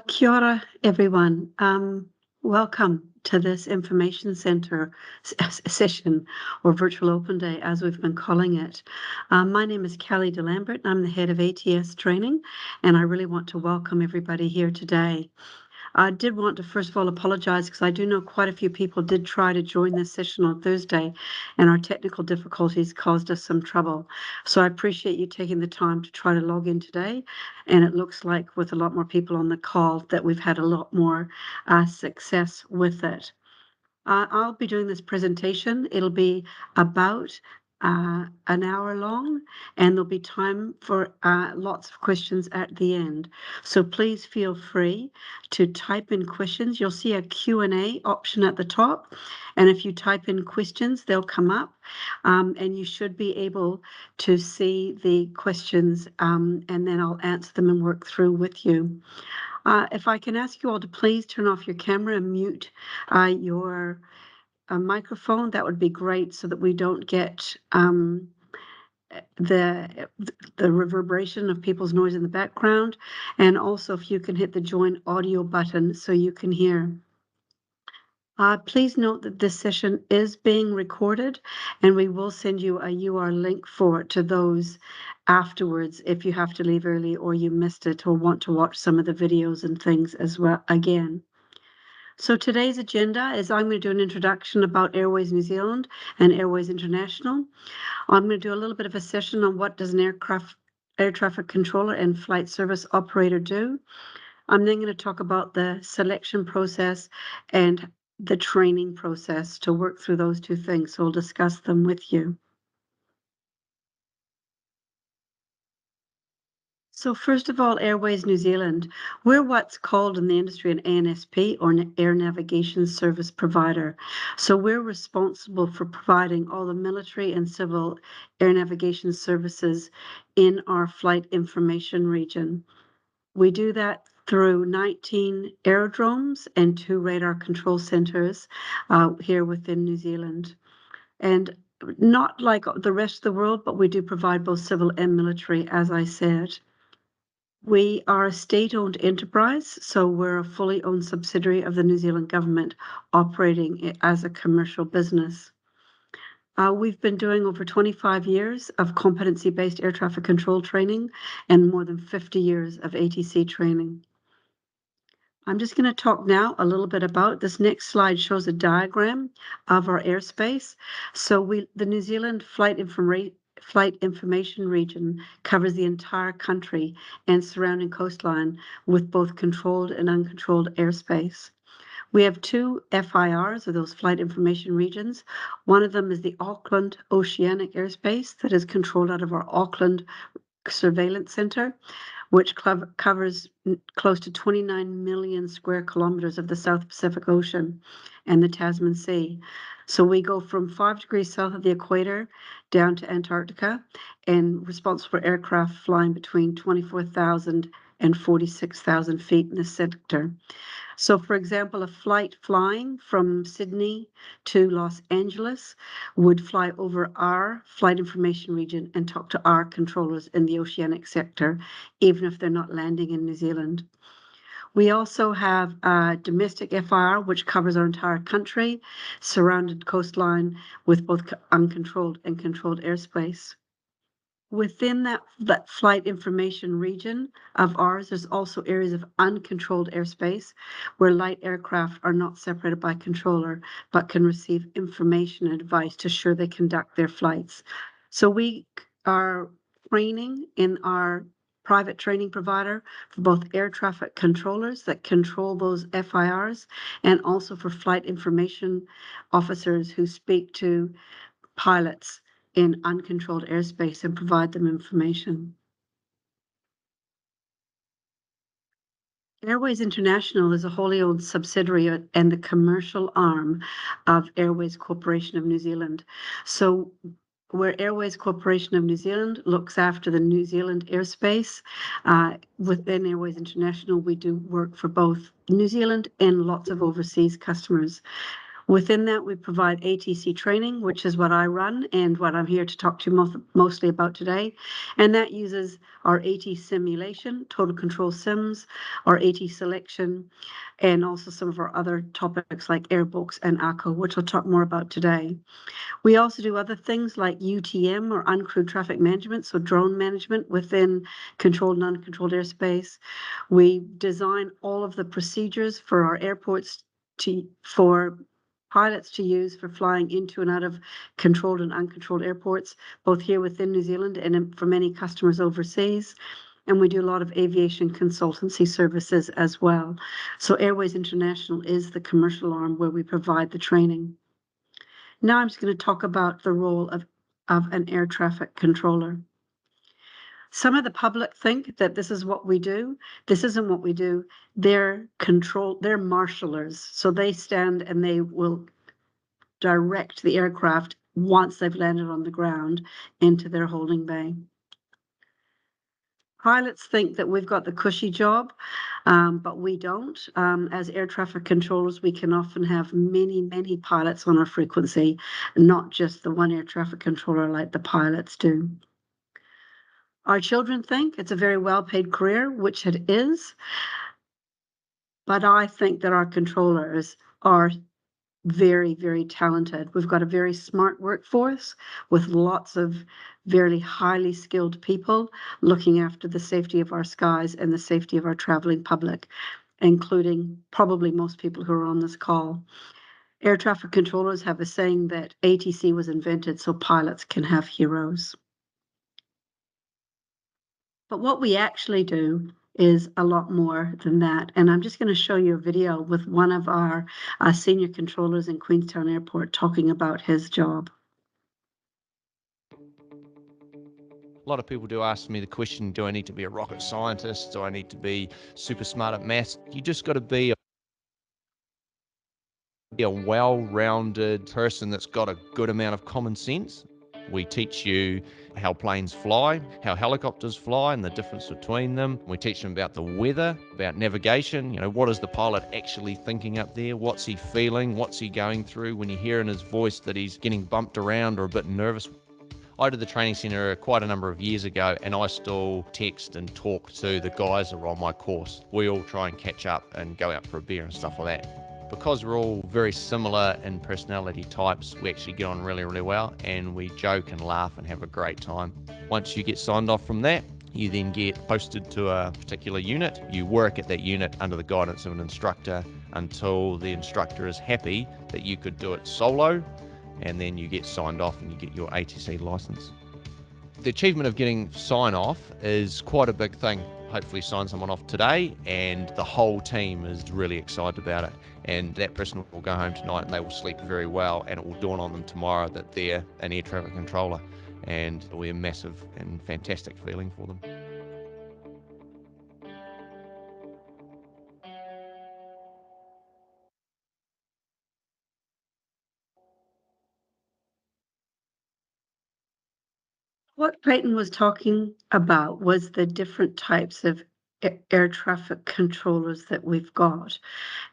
Kia ora, everyone. Welcome to this information centre session, or virtual open day, as we've been calling it. My name is Kelly DeLambert, and I'm the head of ATS training, and I really want to welcome everybody here today. I did want to first of all apologise because I do know quite a few people did try to join this session on Thursday, and our technical difficulties caused us some trouble. So I appreciate you taking the time to try to log in today, and it looks like with a lot more people on the call that we've had a lot more success with it. I'll be doing this presentation. It'll be about an hour long, and there'll be time for lots of questions at the end. So please feel free to type in questions. You'll see a Q&A option at the top, and if you type in questions, they'll come up, and you should be able to see the questions, and then I'll answer them and work through with you. If I can ask you all to please turn off your camera and mute your microphone, that would be great so that we don't get the reverberation of people's noise in the background. And also if you can hit the join audio button so you can hear. Please note that this session is being recorded, and we will send you a URL link for it to those afterwards if you have to leave early or you missed it or want to watch some of the videos and things as well again. So today's agenda is I'm going to do an introduction about Airways New Zealand and Airways International. I'm going to do a little bit of a session on what does an air traffic controller and flight service operator do. I'm then going to talk about the selection process and the training process to work through those two things. So I'll discuss them with you. So first of all, Airways New Zealand, we're what's called in the industry an ANSP, or an Air Navigation Service Provider. So we're responsible for providing all the military and civil air navigation services in our flight information region. We do that through 19 aerodromes and 2 radar control centres here within New Zealand. And not like the rest of the world, but we do provide both civil and military, as I said. We are a state-owned enterprise, so we're a fully owned subsidiary of the New Zealand government operating as a commercial business. We've been doing over 25 years of competency-based air traffic control training and more than 50 years of ATC training. I'm just going to talk now a little bit about this. Next slide shows a diagram of our airspace. So the New Zealand Flight Information Region covers the entire country and surrounding coastline with both controlled and uncontrolled airspace. We have 2 FIRs, or those Flight Information Regions. One of them is the Auckland Oceanic Airspace that is controlled out of our Auckland Surveillance Centre, which covers close to 29 million square kilometres of the South Pacific Ocean and the Tasman Sea. So we go from 5 degrees south of the equator down to Antarctica, and responsible for aircraft flying between 24,000 and 46,000 feet in this sector. So, for example, a flight flying from Sydney to Los Angeles would fly over our flight information region and talk to our controllers in the oceanic sector, even if they're not landing in New Zealand. We also have a domestic FIR, which covers our entire country, surrounded coastline with both uncontrolled and controlled airspace. Within that flight information region of ours, there's also areas of uncontrolled airspace where light aircraft are not separated by controller, but can receive information and advice to ensure they conduct their flights. So we are training in our private training provider for both air traffic controllers that control those FIRs, and also for flight information officers who speak to pilots in uncontrolled airspace and provide them information. Airways International is a wholly owned subsidiary and the commercial arm of Airways Corporation of New Zealand. So where Airways Corporation of New Zealand looks after the New Zealand airspace, within Airways International, we do work for both New Zealand and lots of overseas customers. Within that, we provide ATC training, which is what I run and what I'm here to talk to you mostly about today. And that uses our AT simulation, total control sims, our AT selection, and also some of our other topics like airbooks and ACO, which I'll talk more about today. We also do other things like UTM or uncrewed traffic management, so drone management within controlled and uncontrolled airspace. We design all of the procedures for our airports for pilots to use for flying into and out of controlled and uncontrolled airports, both here within New Zealand and for many customers overseas. And we do a lot of aviation consultancy services as well. So Airways International is the commercial arm where we provide the training. Now I'm just going to talk about the role of an air traffic controller. Some of the public think that this is what we do. This isn't what we do. They're marshalers. So they stand and they will direct the aircraft once they've landed on the ground into their holding bay. Pilots think that we've got the cushy job, but we don't. As air traffic controllers, we can often have many, many pilots on our frequency, not just the one air traffic controller like the pilots do. Our children think it's a very well-paid career, which it is, but I think that our controllers are very, very talented. We've got a very smart workforce with lots of very highly skilled people looking after the safety of our skies and the safety of our traveling public, including probably most people who are on this call. Air traffic controllers have a saying that ATC was invented so pilots can have heroes. But what we actually do is a lot more than that. And I'm just going to show you a video with one of our senior controllers in Queenstown Airport talking about his job. A lot of people do ask me the question, do I need to be a rocket scientist? Do I need to be super smart at maths? You just got to be a well-rounded person that's got a good amount of common sense. We teach you how planes fly, how helicopters fly and the difference between them. We teach them about the weather, about navigation. What is the pilot actually thinking up there? What's he feeling? What's he going through when you hear in his voice that he's getting bumped around or a bit nervous? I did the training centre quite a number of years ago, and I still text and talk to the guys that are on my course. We all try and catch up and go out for a beer and stuff like that. Because we're all very similar in personality types, we actually get on really, really well, and we joke and laugh and have a great time. Once you get signed off from that, you then get posted to a particular unit. You work at that unit under the guidance of an instructor until the instructor is happy that you could do it solo, and then you get signed off and you get your ATC license. The achievement of getting sign off is quite a big thing. Hopefully sign someone off today, and the whole team is really excited about it. And that person will go home tonight and they will sleep very well, and it will dawn on them tomorrow that they're an air traffic controller, and it will be a massive and fantastic feeling for them. What Clayton was talking about was the different types of air traffic controllers that we've got.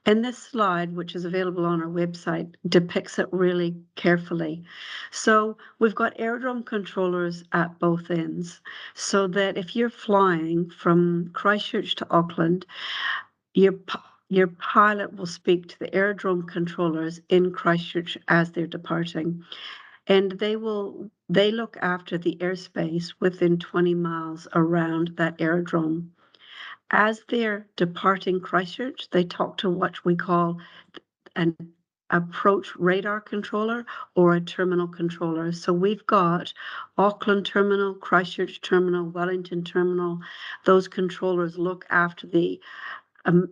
And this slide, which is available on our website, depicts it really carefully. So we've got aerodrome controllers at both ends, so that if you're flying from Christchurch to Auckland, your pilot will speak to the aerodrome controllers in Christchurch as they're departing. And they look after the airspace within 20 miles around that aerodrome. As they're departing Christchurch, they talk to what we call an approach radar controller or a terminal controller. So we've got Auckland terminal, Christchurch terminal, Wellington terminal. Those controllers look after the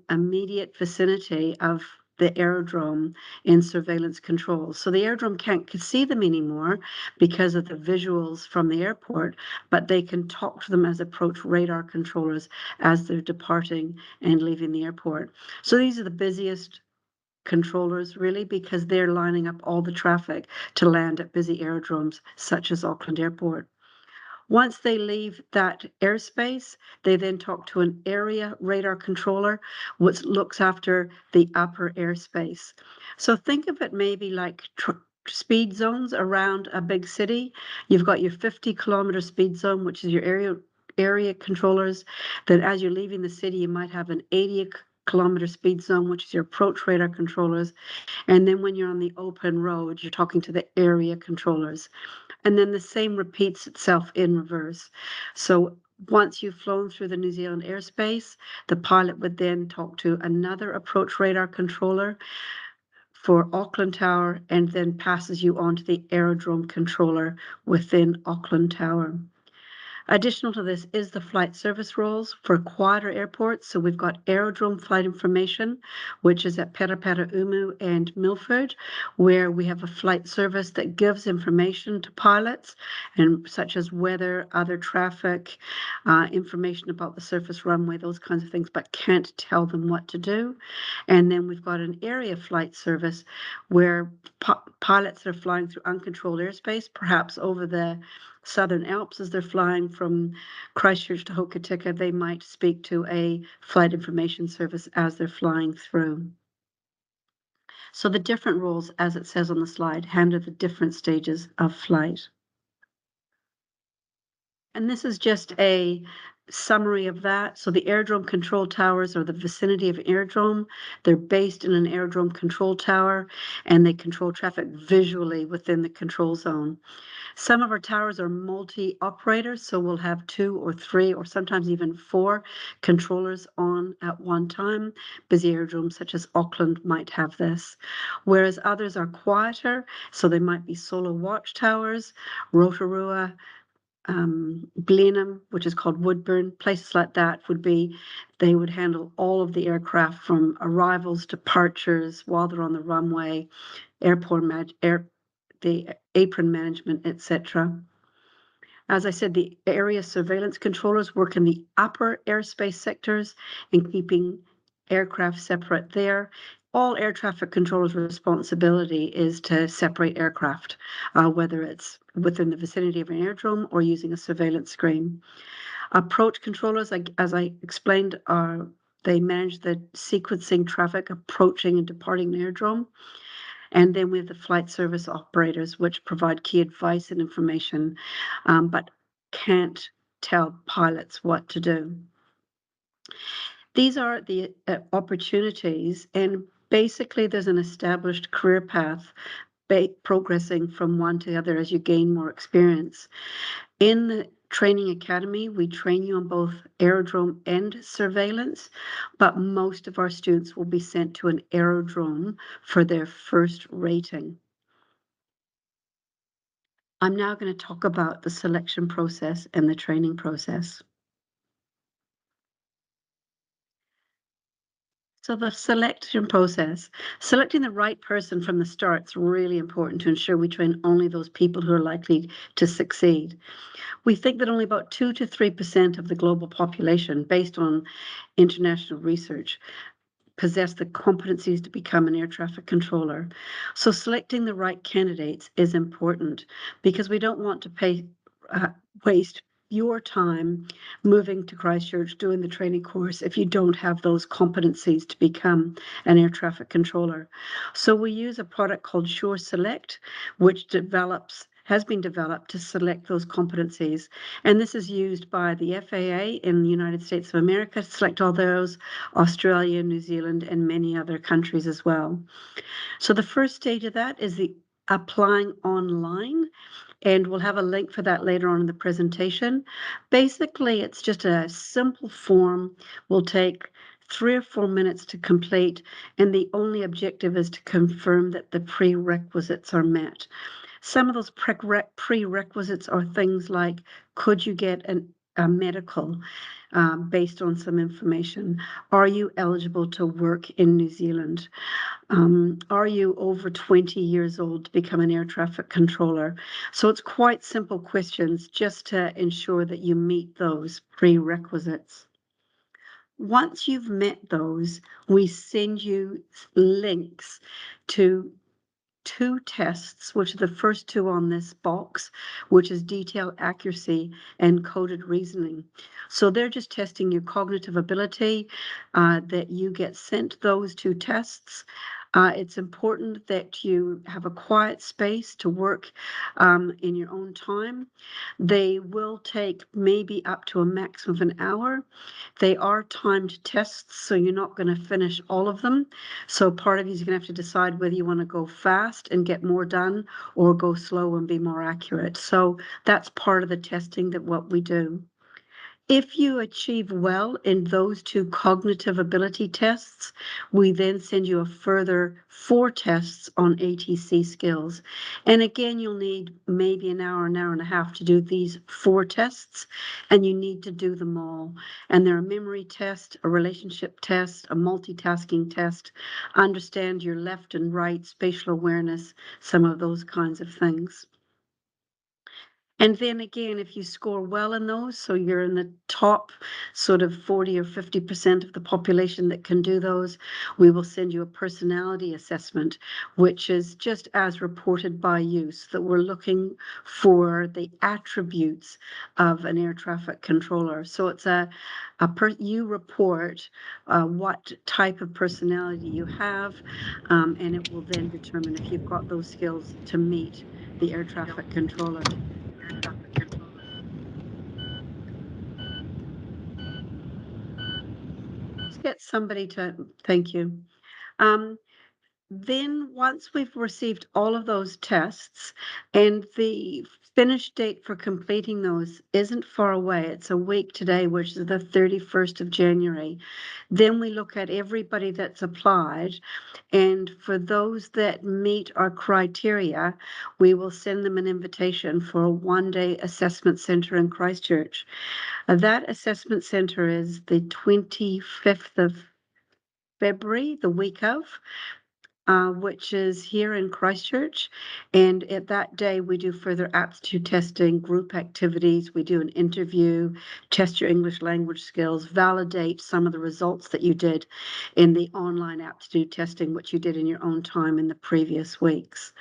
immediate vicinity of the aerodrome in surveillance control. So the aerodrome can't see them anymore because of the visuals from the airport, but they can talk to them as approach radar controllers as they're departing and leaving the airport. So these are the busiest controllers really, because they're lining up all the traffic to land at busy aerodromes such as Auckland Airport. Once they leave that airspace, they then talk to an area radar controller, which looks after the upper airspace. So think of it maybe like speed zones around a big city. You've got your 50-kilometer speed zone, which is your area controllers. Then as you're leaving the city, you might have an 80-kilometer speed zone, which is your approach radar controllers. And then when you're on the open road, you're talking to the area controllers. And then the same repeats itself in reverse. So once you've flown through the New Zealand airspace, the pilot would then talk to another approach radar controller for Auckland Tower and then passes you on to the aerodrome controller within Auckland Tower. Additional to this is the flight service roles for quieter airports. So we've got aerodrome flight information, which is at Parapara Umu and Milford, where we have a flight service that gives information to pilots, and such as weather, other traffic, information about the surface runway, those kinds of things, but can't tell them what to do. And then we've got an area flight service where pilots are flying through uncontrolled airspace, perhaps over the Southern Alps as they're flying from Christchurch to Hokitika, they might speak to a flight information service as they're flying through. So the different roles, as it says on the slide, handle the different stages of flight. And this is just a summary of that. So the aerodrome control towers are the vicinity of aerodrome. They're based in an aerodrome control tower, and they control traffic visually within the control zone. Some of our towers are multi-operators, so we'll have 2 or 3 or sometimes even 4 controllers on at one time. Busy aerodromes such as Auckland might have this, whereas others are quieter, so they might be solo watchtowers, Rotorua, Blenheim, which is called Woodburn, places like that they would handle all of the aircraft from arrivals, departures, while they're on the runway, the apron management, etc. As I said, the area surveillance controllers work in the upper airspace sectors and keeping aircraft separate there. All air traffic controllers' responsibility is to separate aircraft, whether it's within the vicinity of an aerodrome or using a surveillance screen. Approach controllers, as I explained, they manage the sequencing traffic approaching and departing the aerodrome. And then we have the flight service operators, which provide key advice and information, but can't tell pilots what to do. These are the opportunities, and basically there's an established career path progressing from one to the other as you gain more experience. In the training academy, we train you on both aerodrome and surveillance, but most of our students will be sent to an aerodrome for their first rating. I'm now going to talk about the selection process and the training process. So the selection process, selecting the right person from the start is really important to ensure we train only those people who are likely to succeed. We think that only about 2 to 3% of the global population, based on international research, possess the competencies to become an air traffic controller. So selecting the right candidates is important because we don't want to waste your time moving to Christchurch, doing the training course, if you don't have those competencies to become an air traffic controller. So we use a product called Sure Select, which has been developed to select those competencies. And this is used by the FAA in the United States of America to select all those, Australia, New Zealand, and many other countries as well. So the first stage of that is the applying online, and we'll have a link for that later on in the presentation. Basically, it's just a simple form. Will take 3 or 4 minutes to complete, and the only objective is to confirm that the prerequisites are met. Some of those prerequisites are things like, could you get a medical based on some information? Are you eligible to work in New Zealand? Are you over 20 years old to become an air traffic controller? So it's quite simple questions just to ensure that you meet those prerequisites. Once you've met those, we send you links to 2 tests, which are the first 2 on this box, which is detailed accuracy and coded reasoning. So they're just testing your cognitive ability, that you get sent those 2 tests. It's important that you have a quiet space to work in your own time. They will take maybe up to a maximum of an hour. They are timed tests, so you're not going to finish all of them. So part of you is going to have to decide whether you want to go fast and get more done or go slow and be more accurate. So that's part of the testing that what we do. If you achieve well in those 2 cognitive ability tests, we then send you a further 4 tests on ATC skills. And again, you'll need maybe an hour and a half to do these 4 tests, and you need to do them all. And they're a memory test, a relationship test, a multitasking test, understand your left and right, spatial awareness, some of those kinds of things. And then again, if you score well in those, so you're in the top sort of 40 or 50% of the population that can do those, we will send you a personality assessment, which is just as reported by you, so that we're looking for the attributes of an air traffic controller. So it's you report what type of personality you have, and it will then determine if you've got those skills to meet the air traffic controller. Let's get somebody to, thank you. Then once we've received all of those tests, and the finish date for completing those isn't far away, it's a week today, which is the 31st of January, then we look at everybody that's applied, and for those that meet our criteria, we will send them an invitation for a 1-day assessment center in Christchurch. That assessment center is the 25th of February, the week of, which is here in Christchurch. And at that day, we do further aptitude testing, group activities. We do an interview, test your English language skills, validate some of the results that you did in the online aptitude testing, which you did in your own time in the previous weeks.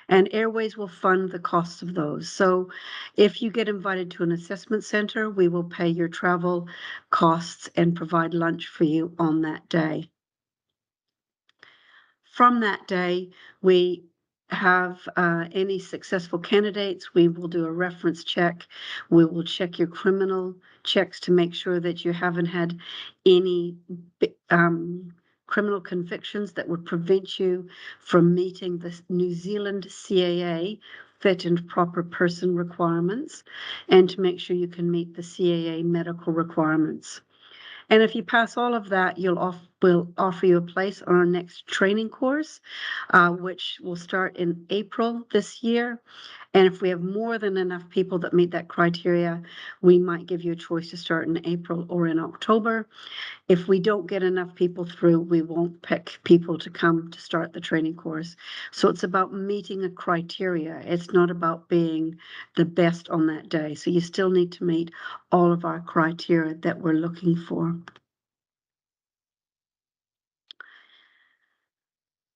And Airways will fund the costs of those. So if you get invited to an assessment center, we will pay your travel costs and provide lunch for you on that day. From that day, we have any successful candidates, we will do a reference check. We will check your criminal checks to make sure that you haven't had any criminal convictions that would prevent you from meeting the New Zealand CAA fit and proper person requirements, and to make sure you can meet the CAA medical requirements. And if you pass all of that, we'll offer you a place on our next training course, which will start in April this year. And if we have more than enough people that meet that criteria, we might give you a choice to start in April or in October. If we don't get enough people through, we won't pick people to come to start the training course. So it's about meeting a criteria. It's not about being the best on that day. So you still need to meet all of our criteria that we're looking for.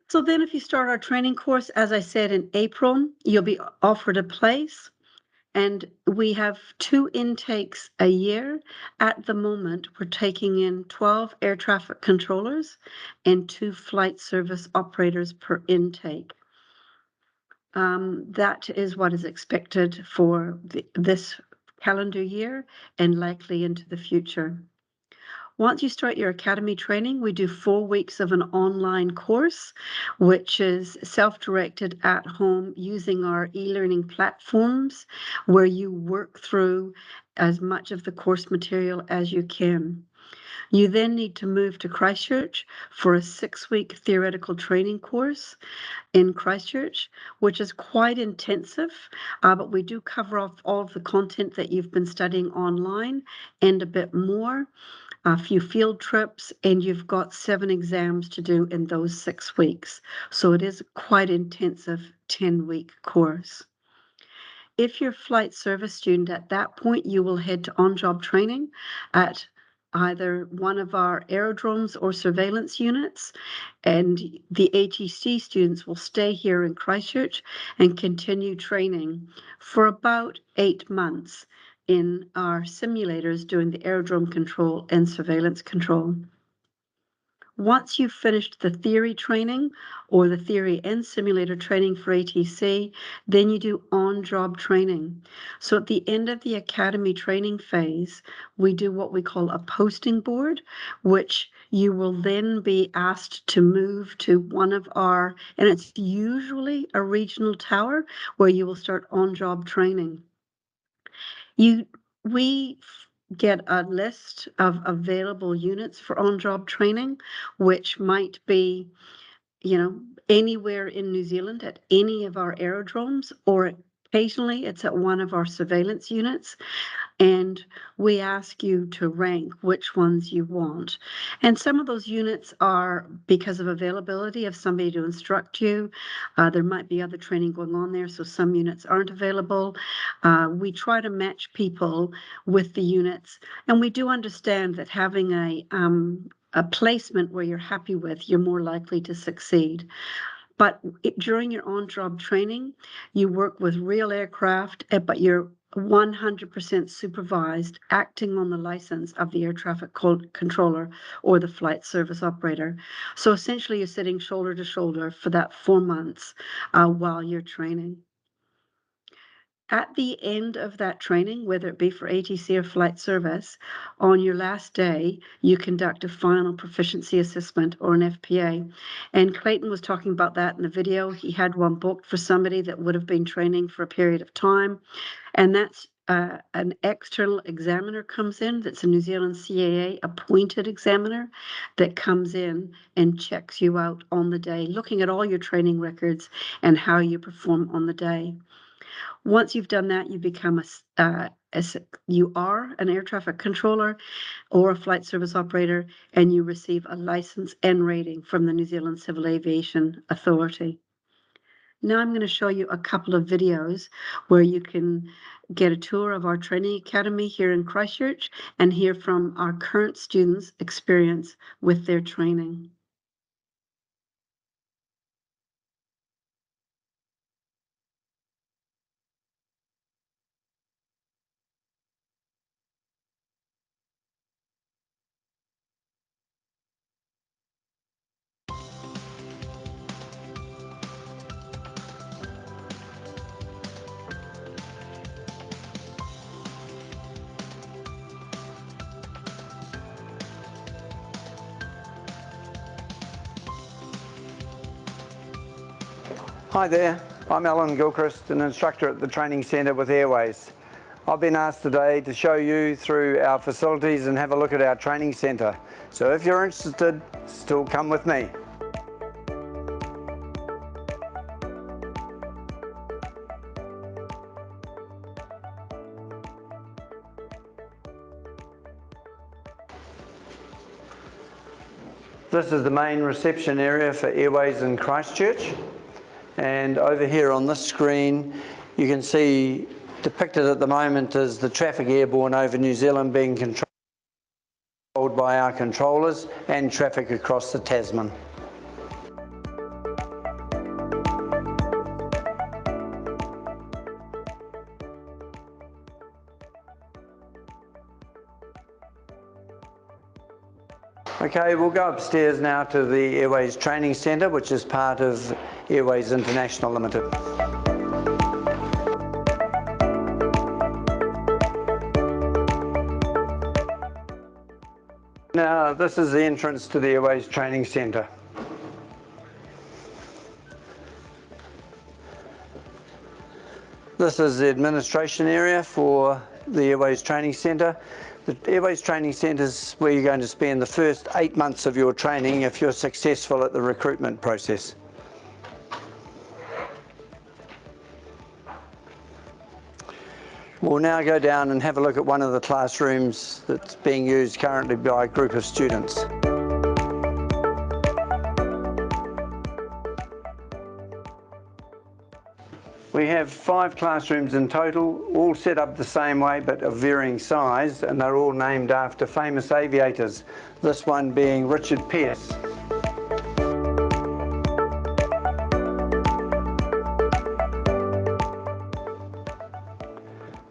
So then if you start our training course, as I said, in April, you'll be offered a place. And we have 2 intakes a year. At the moment, we're taking in 12 air traffic controllers and 2 flight service operators per intake. That is what is expected for this calendar year and likely into the future. Once you start your academy training, we do 4 weeks of an online course, which is self-directed at home using our e-learning platforms, where you work through as much of the course material as you can. You then need to move to Christchurch for a 6-week theoretical training course in Christchurch, which is quite intensive, but we do cover off all of the content that you've been studying online and a bit more. A few field trips, and you've got 7 exams to do in those 6 weeks. So it is quite intensive 10-week course. If you're a flight service student at that point, you will head to on-job training at either one of our aerodromes or surveillance units, and the ATC students will stay here in Christchurch and continue training for about 8 months in our simulators doing the aerodrome control and surveillance control. Once you've finished the theory training or the theory and simulator training for ATC, then you do on-job training. So at the end of the academy training phase, we do what we call a posting board, which you will then be asked to move to one of our, and it's usually a regional tower where you will start on-job training. We get a list of available units for on-job training, which might be, anywhere in New Zealand at any of our aerodromes, or occasionally it's at one of our surveillance units. And we ask you to rank which ones you want. And some of those units are because of availability of somebody to instruct you. There might be other training going on there, so some units aren't available. We try to match people with the units, and we do understand that having a placement where you're happy with, you're more likely to succeed. But during your on-job training, you work with real aircraft, but you're 100% supervised, acting on the license of the air traffic controller or the flight service operator. So essentially, you're sitting shoulder to shoulder for that 4 months while you're training. At the end of that training, whether it be for ATC or flight service, on your last day, you conduct a final proficiency assessment or an FPA. And Clayton was talking about that in the video. He had one booked for somebody that would have been training for a period of time. And that's an external examiner comes in, that's a New Zealand CAA appointed examiner that comes in and checks you out on the day, looking at all your training records and how you perform on the day. Once you've done that, you become you are an air traffic controller or a flight service operator, and you receive a license and rating from the New Zealand Civil Aviation Authority. Now I'm going to show you a couple of videos where you can get a tour of our training academy here in Christchurch and hear from our current students' experience with their training. Hi there, I'm Alan Gilchrist, an instructor at the Training Centre with Airways. I've been asked today to show you through our facilities and have a look at our training centre. So if you're interested, still come with me. This is the main reception area for Airways in Christchurch. And over here on this screen, you can see depicted at the moment is the traffic airborne over New Zealand being controlled by our controllers and traffic across the Tasman. Okay, we'll go upstairs now to the Airways Training Centre, which is part of Airways International Limited. Now, this is the entrance to the Airways Training Centre. This is the administration area for the Airways Training Centre. The Airways Training Centre is where you're going to spend the first 8 months of your training if you're successful at the recruitment process. We'll now go down and have a look at one of the classrooms that's being used currently by a group of students. We have 5 classrooms in total, all set up the same way but of varying size, and they're all named after famous aviators, this one being Richard Pearce.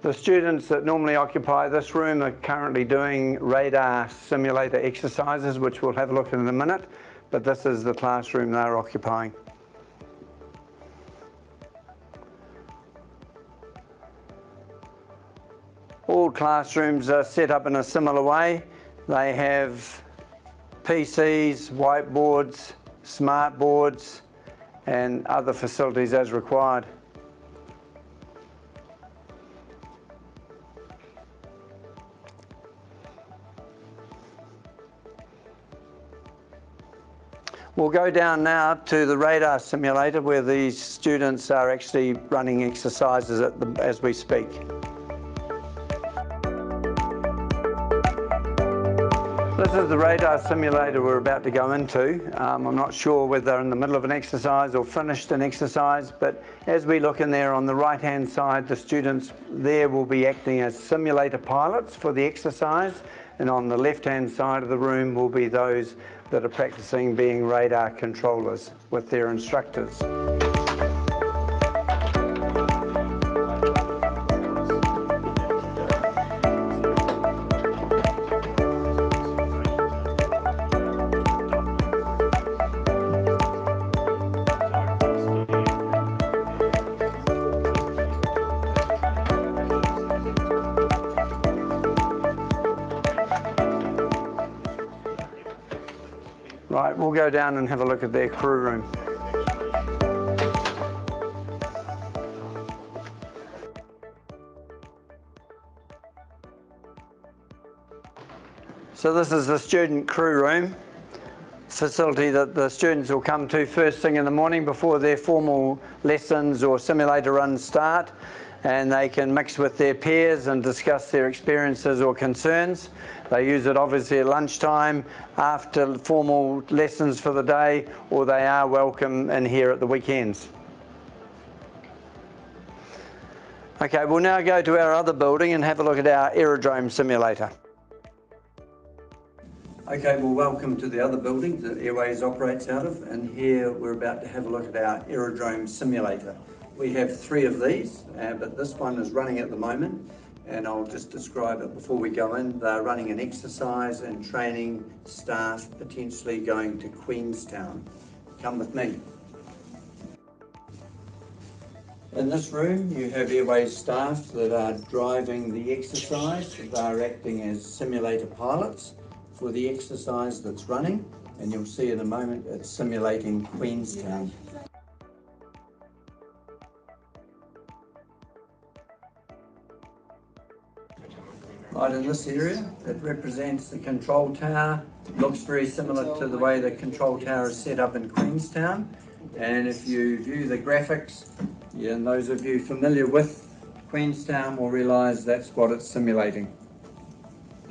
The students that normally occupy this room are currently doing radar simulator exercises, which we'll have a look at in a minute, but this is the classroom they're occupying. All classrooms are set up in a similar way. They have PCs, whiteboards, smart boards, and other facilities as required. We'll go down now to the radar simulator where these students are actually running exercises as we speak. This is the radar simulator we're about to go into. I'm not sure whether they're in the middle of an exercise or finished an exercise, but as we look in there on the right-hand side, the students there will be acting as simulator pilots for the exercise, and on the left-hand side of the room will be those that are practicing being radar controllers with their instructors. Right, we'll go down and have a look at their crew room. So this is the student crew room, facility that the students will come to first thing in the morning before their formal lessons or simulator runs start, and they can mix with their peers and discuss their experiences or concerns. They use it obviously at lunchtime, after formal lessons for the day, or they are welcome in here at the weekends. Okay, we'll now go to our other building and have a look at our aerodrome simulator. Okay, well, welcome to the other building that Airways operates out of, and here we're about to have a look at our aerodrome simulator. We have 3 of these, but this one is running at the moment, and I'll just describe it before we go in. They're running an exercise and training staff potentially going to Queenstown. Come with me. In this room you have Airways staff that are driving the exercise. They're acting as simulator pilots for the exercise that's running, and you'll see in a moment it's simulating Queenstown. Right in this area, it represents the control tower. Looks very similar to the way the control tower is set up in Queenstown. And if you view the graphics, and those of you familiar with Queenstown will realise that's what it's simulating.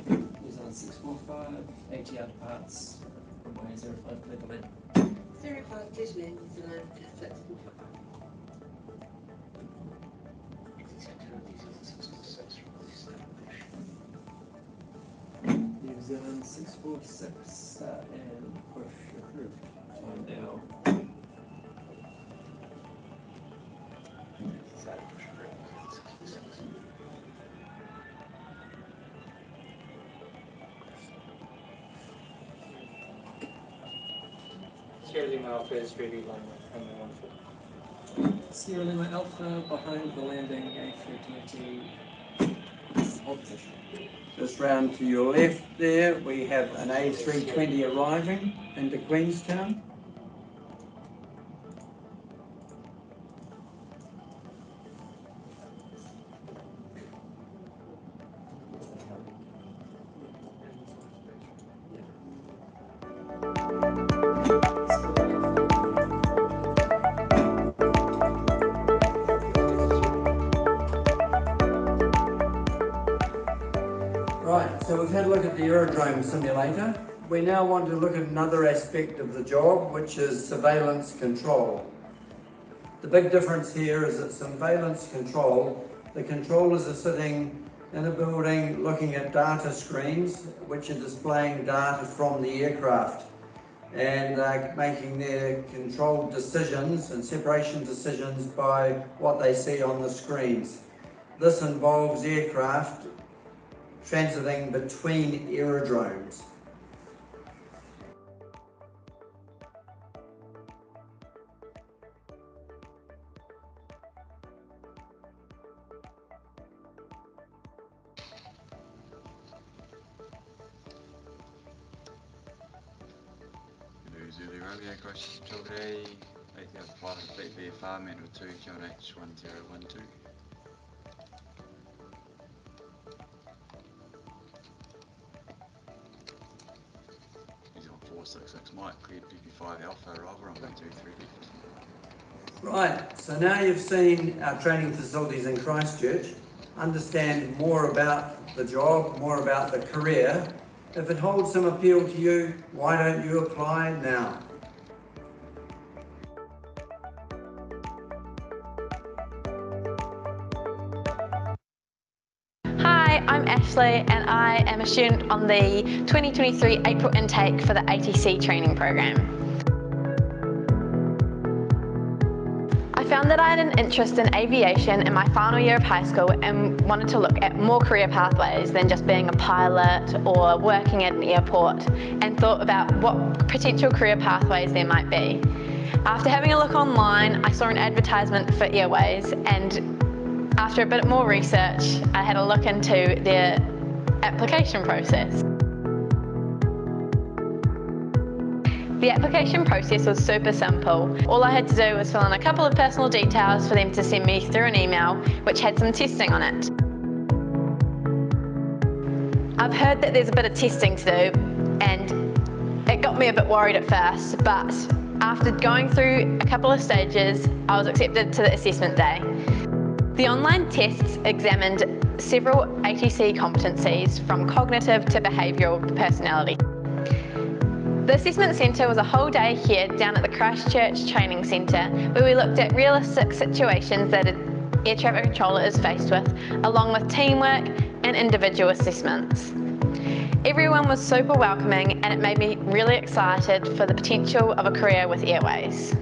New Zealand 645, 80 out parts, runway 05 clear to land. 05 clear to land, New Zealand 645. New Zealand 646 and push approved. Time now. Sierra Lima Alpha is ready line runway 14. Sierra Lima Alpha behind the landing, A320. Hold position. Just round to your left there, we have an A320 arriving into Queenstown. Right, so we've had a look at the aerodrome simulator. We now want to look at another aspect of the job, which is surveillance control. The big difference here is it's surveillance control. The controllers are sitting in a building looking at data screens which are displaying data from the aircraft, and making their controlled decisions and separation decisions by what they see on the screens. This involves aircraft transiting between aerodromes. Zulu Romeo, Christchurch Tilbury, 8000 pilot, BFR, Manual 2, QNH1012. New Zealand 466 Mike, cleared PP5 Alpha, arrival on 123 left. Right, so now you've seen our training facilities in Christchurch, understand more about the job, more about the career. If it holds some appeal to you, why don't you apply now? Hi, I'm Ashley and I am a student on the 2023 April intake for the ATC training program. I found that I had an interest in aviation in my final year of high school and wanted to look at more career pathways than just being a pilot or working at an airport, and thought about what potential career pathways there might be. After having a look online, I saw an advertisement for Airways, and after a bit more research, I had a look into their application process. The application process was super simple. All I had to do was fill in a couple of personal details for them to send me through an email, which had some testing on it. I've heard that there's a bit of testing to do, and it got me a bit worried at first, but after going through a couple of stages, I was accepted to the assessment day. The online tests examined several ATC competencies, from cognitive to behavioural to personality. The assessment centre was a whole day here down at the Christchurch Training Centre, where we looked at realistic situations that an air traffic controller is faced with, along with teamwork and individual assessments. Everyone was super welcoming, and it made me really excited for the potential of a career with Airways.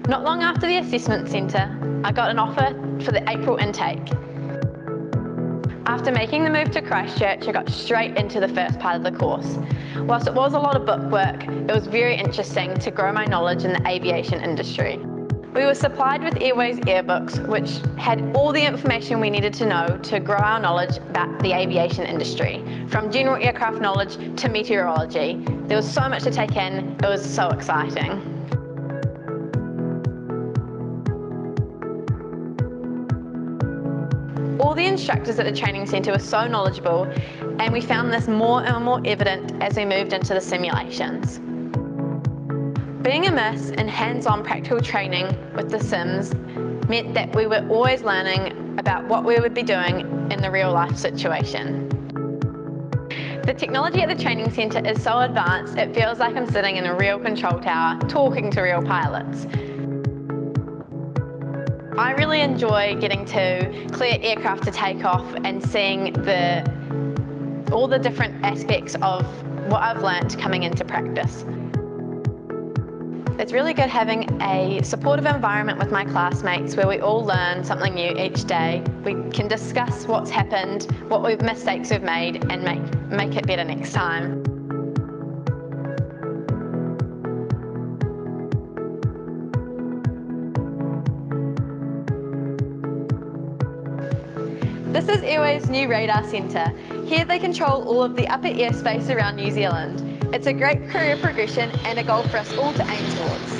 Not long after the assessment centre, I got an offer for the April intake. After making the move to Christchurch, I got straight into the first part of the course. Whilst it was a lot of bookwork, it was very interesting to grow my knowledge in the aviation industry. We were supplied with Airways airbooks, which had all the information we needed to know to grow our knowledge about the aviation industry, from general aircraft knowledge to meteorology. There was so much to take in, it was so exciting. All the instructors at the training centre were so knowledgeable, and we found this more and more evident as we moved into the simulations. Being immersed in hands-on practical training with the sims meant that we were always learning about what we would be doing in the real-life situation. The technology at the training centre is so advanced, it feels like I'm sitting in a real control tower talking to real pilots. I really enjoy getting to clear aircraft to take off and seeing all the different aspects of what I've learnt coming into practice. It's really good having a supportive environment with my classmates where we all learn something new each day. We can discuss what's happened, what mistakes we've made, and make it better next time. This is Airways' new radar centre. Here they control all of the upper airspace around New Zealand. It's a great career progression and a goal for us all to aim towards.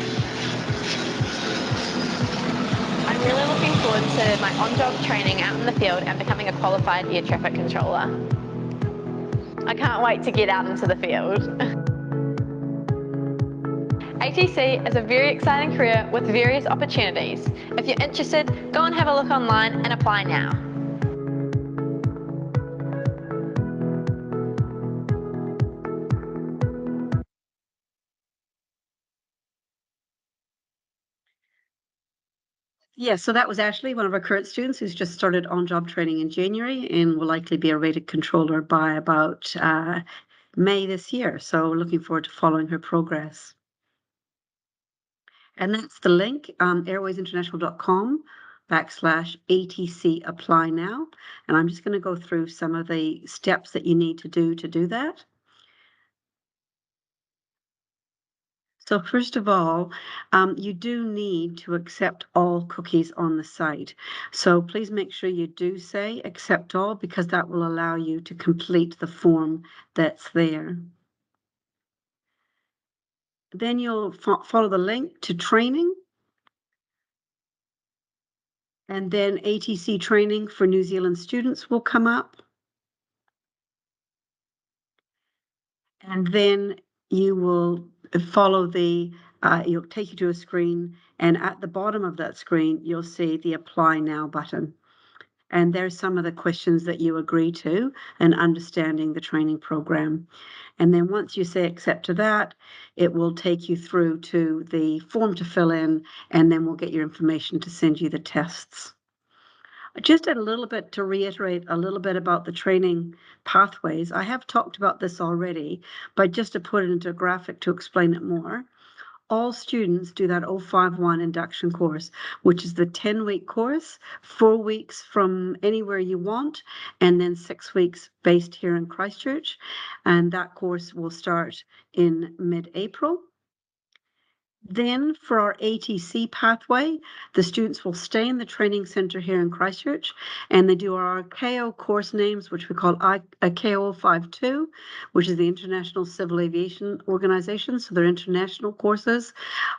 I'm really looking forward to my on-job training out in the field and becoming a qualified air traffic controller. I can't wait to get out into the field. ATC is a very exciting career with various opportunities. If you're interested, go and have a look online and apply now. Yeah, so that was Ashley, one of our current students who's just started on-job training in January and will likely be a rated controller by about May this year. So looking forward to following her progress. And that's the link, airwaysinternational.com/ATC apply now. And I'm just going to go through some of the steps that you need to do that. So first of all, you do need to accept all cookies on the site. So please make sure you do say accept all, because that will allow you to complete the form that's there. Then you'll follow the link to training. And then ATC training for New Zealand students will come up. And then you will follow it'll take you to a screen, and at the bottom of that screen, you'll see the Apply Now button. And there's some of the questions that you agree to and understanding the training program. And then once you say accept to that, it will take you through to the form to fill in, and then we'll get your information to send you the tests. Just a little bit to reiterate a little bit about the training pathways. I have talked about this already, but just to put it into a graphic to explain it more. All students do that 051 induction course, which is the 10-week course, 4 weeks from anywhere you want, and then 6 weeks based here in Christchurch. And that course will start in mid-April. Then for our ATC pathway, the students will stay in the training centre here in Christchurch, and they do our KO course names, which we call KO 052, which is the International Civil Aviation Organization. So they're international courses.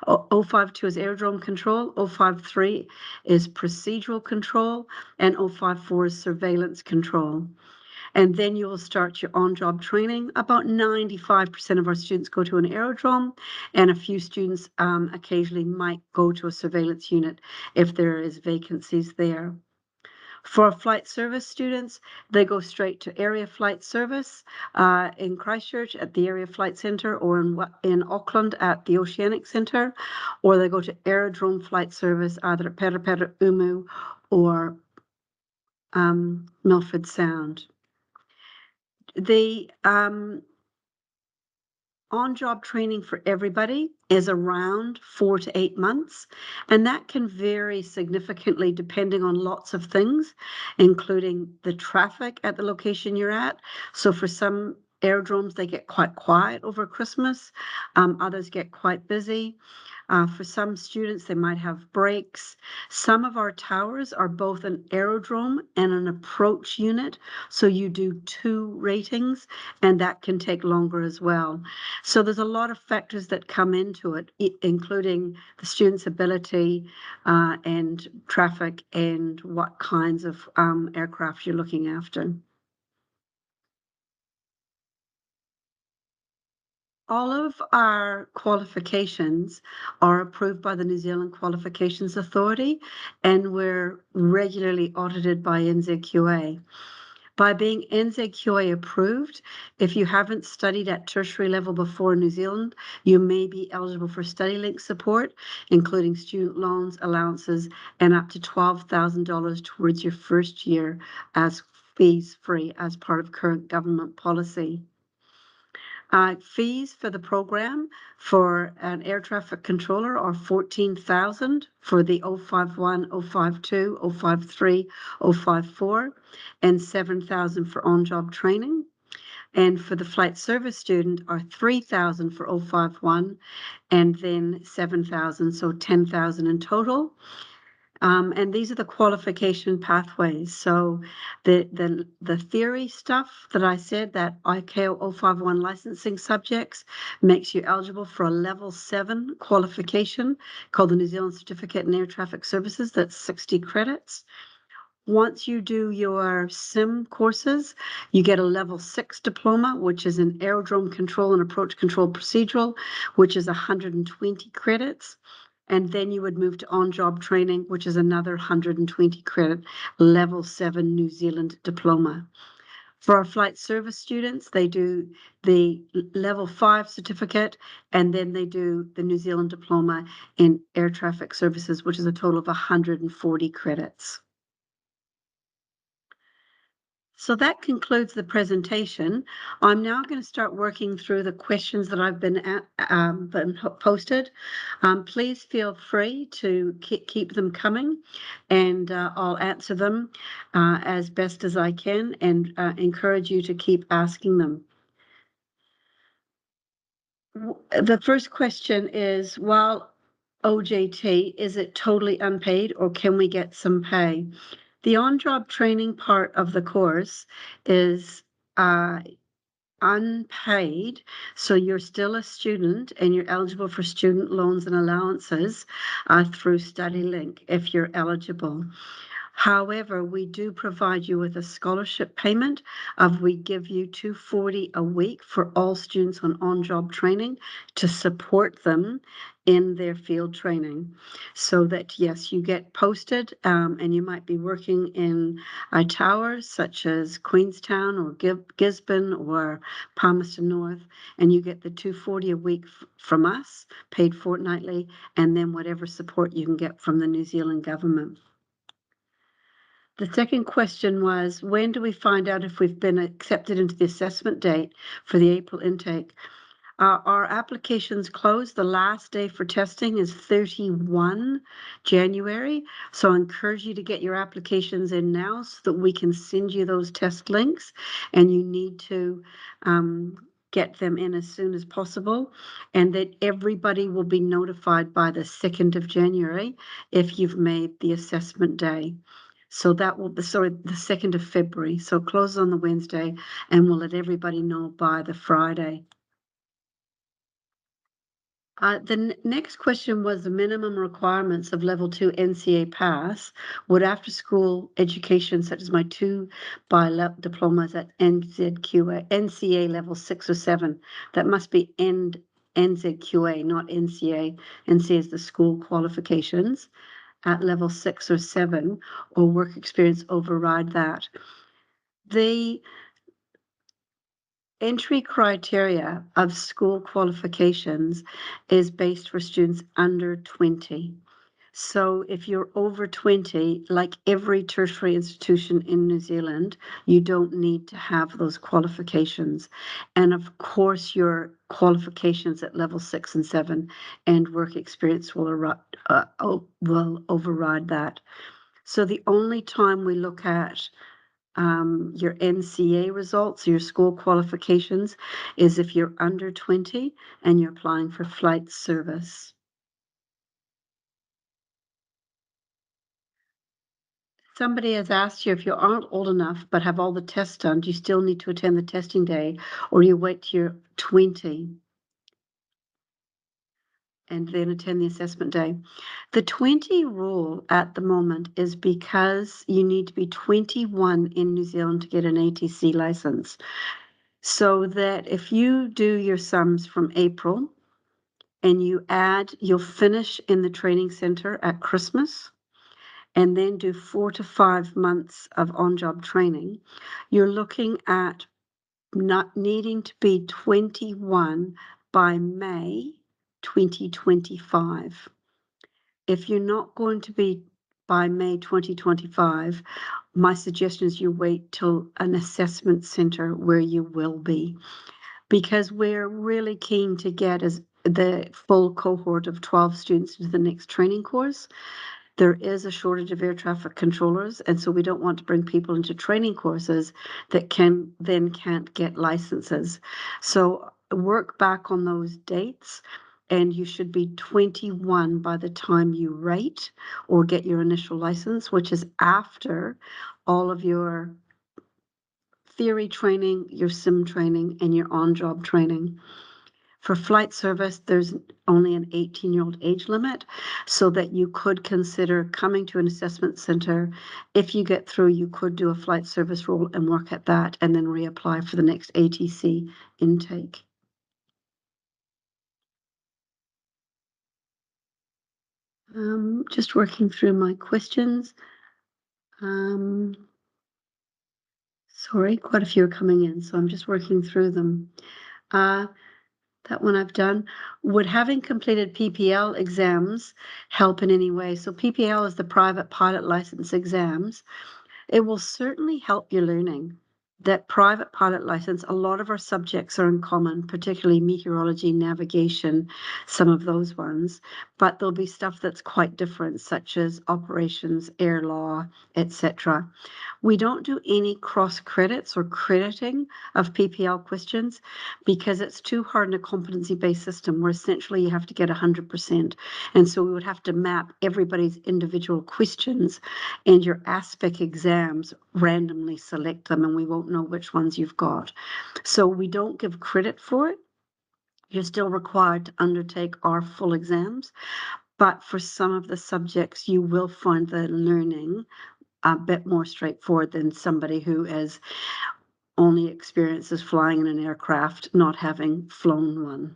052 is aerodrome control, 053 is procedural control, and 054 is surveillance control. And then you will start your on-job training. About 95% of our students go to an aerodrome, and a few students occasionally might go to a surveillance unit if there is vacancies there. For our flight service students, they go straight to area flight service in Christchurch at the Area Flight Centre, or in Auckland at the Oceanic Centre, or they go to aerodrome flight service either at Perapera Umu or Milford Sound. The on-job training for everybody is around 4 to 8 months, and that can vary significantly depending on lots of things, including the traffic at the location you're at. So for some aerodromes, they get quite quiet over Christmas. Others get quite busy. For some students, they might have breaks. Some of our towers are both an aerodrome and an approach unit, so you do 2 ratings, and that can take longer as well. So there's a lot of factors that come into it, including the student's ability and traffic and what kinds of aircraft you're looking after. All of our qualifications are approved by the New Zealand Qualifications Authority, and we're regularly audited by NZQA. By being NZQA approved, if you haven't studied at tertiary level before in New Zealand, you may be eligible for study link support, including student loans, allowances, and up to $12,000 towards your first year as fees free as part of current government policy. Fees for the program for an air traffic controller are $14,000 for the 051, 052, 053, 054, and $7,000 for on-job training. And for the flight service student are $3,000 for 051, and then $7,000, so $10,000 in total. And these are the qualification pathways. So the theory stuff that I said, that ICAO 051 licensing subjects, makes you eligible for a level 7 qualification called the New Zealand Certificate in Air Traffic Services. That's 60 credits. Once you do your SIM courses, you get a level 6 diploma, which is in aerodrome control and approach control procedural, which is 120 credits. And then you would move to on-job training, which is another 120 credit level 7 New Zealand diploma. For our flight service students, they do the level 5 certificate, and then they do the New Zealand diploma in air traffic services, which is a total of 140 credits. So that concludes the presentation. I'm now going to start working through the questions that I've been posted. Please feel free to keep them coming, and I'll answer them as best as I can, and encourage you to keep asking them. The first question is, while OJT, is it totally unpaid, or can we get some pay? The on-job training part of the course is unpaid, so you're still a student and you're eligible for student loans and allowances through StudyLink if you're eligible. However, we do provide you with a scholarship payment we give you $240 a week for all students on-job training to support them in their field training, so that yes, you get posted and you might be working in towers such as Queenstown or Gisborne or Palmerston North, and you get the $240 a week from us, paid fortnightly, and then whatever support you can get from the New Zealand government. The second question was, when do we find out if we've been accepted into the assessment date for the April intake? Our applications close. The last day for testing is 31 January. So I encourage you to get your applications in now so that we can send you those test links, and you need to get them in as soon as possible, and that everybody will be notified by the 2nd of January if you've made the assessment day. So that will be, sorry, the 2nd of February. So close on the Wednesday, and we'll let everybody know by the Friday. The next question was the minimum requirements of level 2 NCA pass. Would after school education, such as my 2 diplomas at NCA level 6 or 7, that must be NZQA, not NCA. NCA is the school qualifications, at level 6 or 7, or work experience override that. The entry criteria of school qualifications is based for students under 20. So if you're over 20, like every tertiary institution in New Zealand, you don't need to have those qualifications. And of course, your qualifications at level 6 and 7 and work experience will override that. So the only time we look at your NCA results, your school qualifications, is if you're under 20 and you're applying for flight service. Somebody has asked you, if you aren't old enough but have all the tests done, do you still need to attend the testing day, or you wait till you're 20 and then attend the assessment day? The 20 rule at the moment is because you need to be 21 in New Zealand to get an ATC license. So that if you do your sums from April and you add, you'll finish in the training center at Christmas, and then do 4 to 5 months of on-job training, you're looking at not needing to be 21 by May 2025. If you're not going to be by May 2025, my suggestion is you wait till an assessment center where you will be, because we're really keen to get the full cohort of 12 students into the next training course. There is a shortage of air traffic controllers, and so we don't want to bring people into training courses that can't get licenses. So work back on those dates, and you should be 21 by the time you rate or get your initial license, which is after all of your theory training, your sim training, and your on-job training. For flight service, there's only an 18-year-old age limit, so that you could consider coming to an assessment center. If you get through, you could do a flight service role and work at that, and then reapply for the next ATC intake. Just working through my questions. Sorry, quite a few are coming in, so I'm just working through them. That one I've done. Would having completed PPL exams help in any way? So PPL is the private pilot license exams. It will certainly help your learning. That private pilot license, a lot of our subjects are in common, particularly meteorology, navigation, some of those ones, but there'll be stuff that's quite different, such as operations, air law, etc. We don't do any cross credits or crediting of PPL questions because it's too hard in a competency-based system where essentially you have to get 100%. And so we would have to map everybody's individual questions and your aspect exams, randomly select them, and we won't know which ones you've got. So we don't give credit for it. You're still required to undertake our full exams. But for some of the subjects, you will find the learning a bit more straightforward than somebody who has only experiences flying in an aircraft, not having flown one.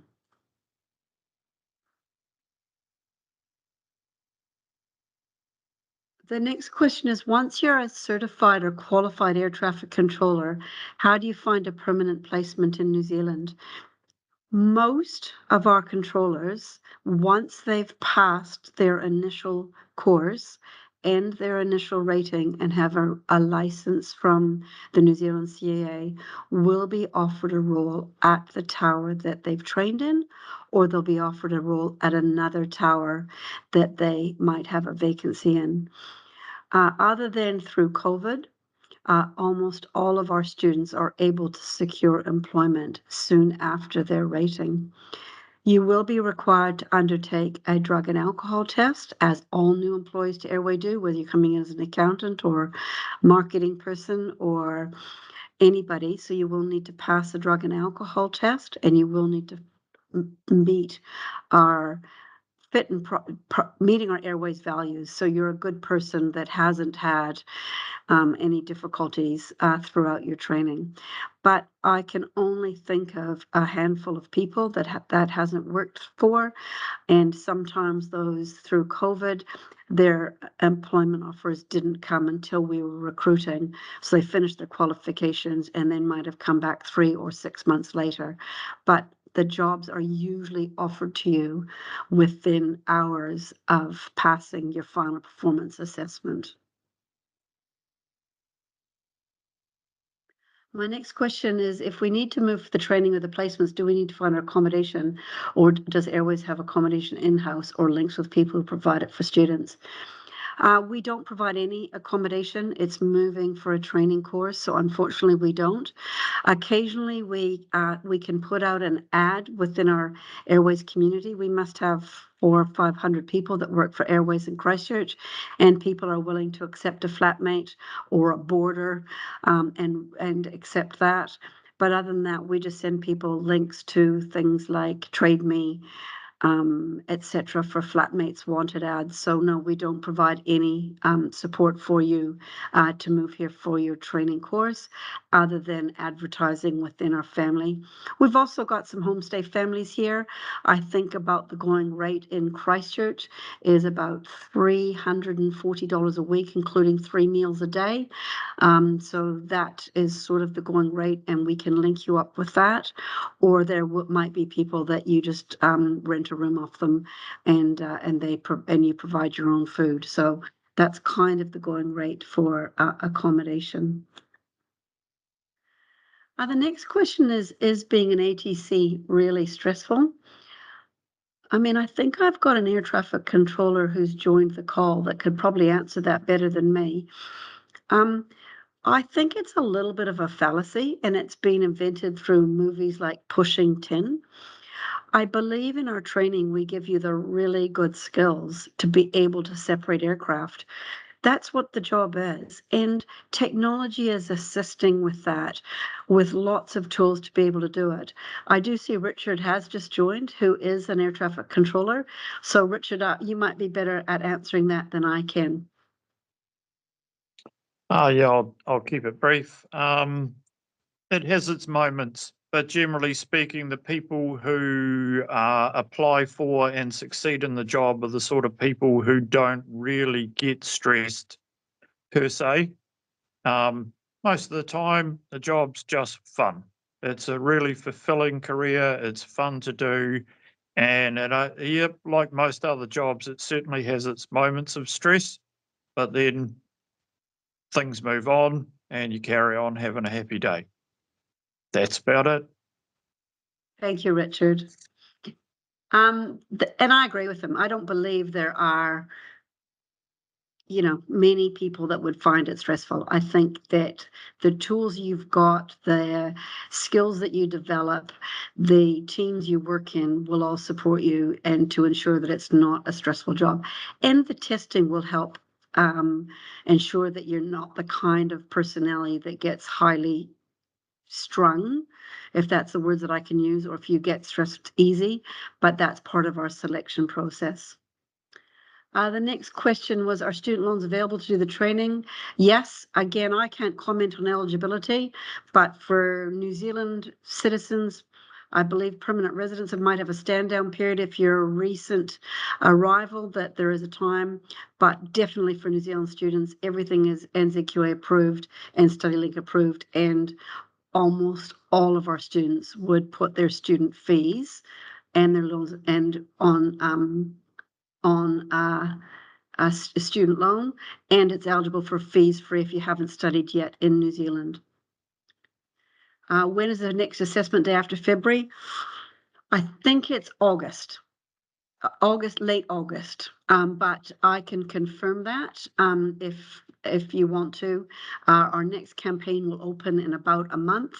The next question is, once you're a certified or qualified air traffic controller, how do you find a permanent placement in New Zealand? Most of our controllers, once they've passed their initial course and their initial rating and have a license from the New Zealand CAA, will be offered a role at the tower that they've trained in, or they'll be offered a role at another tower that they might have a vacancy in. Other than through COVID, almost all of our students are able to secure employment soon after their rating. You will be required to undertake a drug and alcohol test, as all new employees to Airway do, whether you're coming in as an accountant or marketing person or anybody. So you will need to pass a drug and alcohol test, and you will need to meet our fit and meeting our Airways values. So you're a good person that hasn't had any difficulties throughout your training. But I can only think of a handful of people that that hasn't worked for, and sometimes those through COVID, their employment offers didn't come until we were recruiting. So they finished their qualifications and then might have come back 3 or 6 months later. But the jobs are usually offered to you within hours of passing your final performance assessment. My next question is, if we need to move the training or the placements, do we need to find our accommodation, or does Airways have accommodation in-house or links with people who provide it for students? We don't provide any accommodation. It's moving for a training course, so unfortunately we don't. Occasionally we can put out an ad within our Airways community. We must have 400 or 500 people that work for Airways in Christchurch, and people are willing to accept a flatmate or a boarder and accept that. But other than that, we just send people links to things like Trade Me, etc. for flatmates wanted ads. So no, we don't provide any support for you to move here for your training course other than advertising within our family. We've also got some homestay families here. I think about the going rate in Christchurch is about $340 a week, including 3 meals a day. So that is sort of the going rate, and we can link you up with that. Or there might be people that you just rent a room off them, and you provide your own food. So that's kind of the going rate for accommodation. The next question is being an ATC really stressful? I mean, I think I've got an air traffic controller who's joined the call that could probably answer that better than me. I think it's a little bit of a fallacy, and it's been invented through movies like Pushing Tin. I believe in our training, we give you the really good skills to be able to separate aircraft. That's what the job is. And technology is assisting with that, with lots of tools to be able to do it. I do see Richard has just joined, who is an air traffic controller. So Richard, you might be better at answering that than I can. Yeah, I'll keep it brief. It has its moments, but generally speaking, the people who apply for and succeed in the job are the sort of people who don't really get stressed per se. most of the time, the job's just fun. It's a really fulfilling career. It's fun to do. And yep, like most other jobs, it certainly has its moments of stress, but then things move on and you carry on having a happy day. That's about it. Thank you, Richard. And I agree with him. I don't believe there are, many people that would find it stressful. I think that the tools you've got, the skills that you develop, the teams you work in will all support you and to ensure that it's not a stressful job. And the testing will help ensure that you're not the kind of personality that gets highly strung, if that's the words that I can use, or if you get stressed easy, but that's part of our selection process. The next question was, are student loans available to do the training? Yes. Again, I can't comment on eligibility, but for New Zealand citizens, I believe permanent residents might have a stand down period if you're a recent arrival, that there is a time, but definitely for New Zealand students, everything is NZQA approved and StudyLink approved, and almost all of our students would put their student fees and their loans and on a student loan, and it's eligible for fees free if you haven't studied yet in New Zealand. When is the next assessment day after February? I think it's August. Late August, but I can confirm that if you want to. Our next campaign will open in about a month,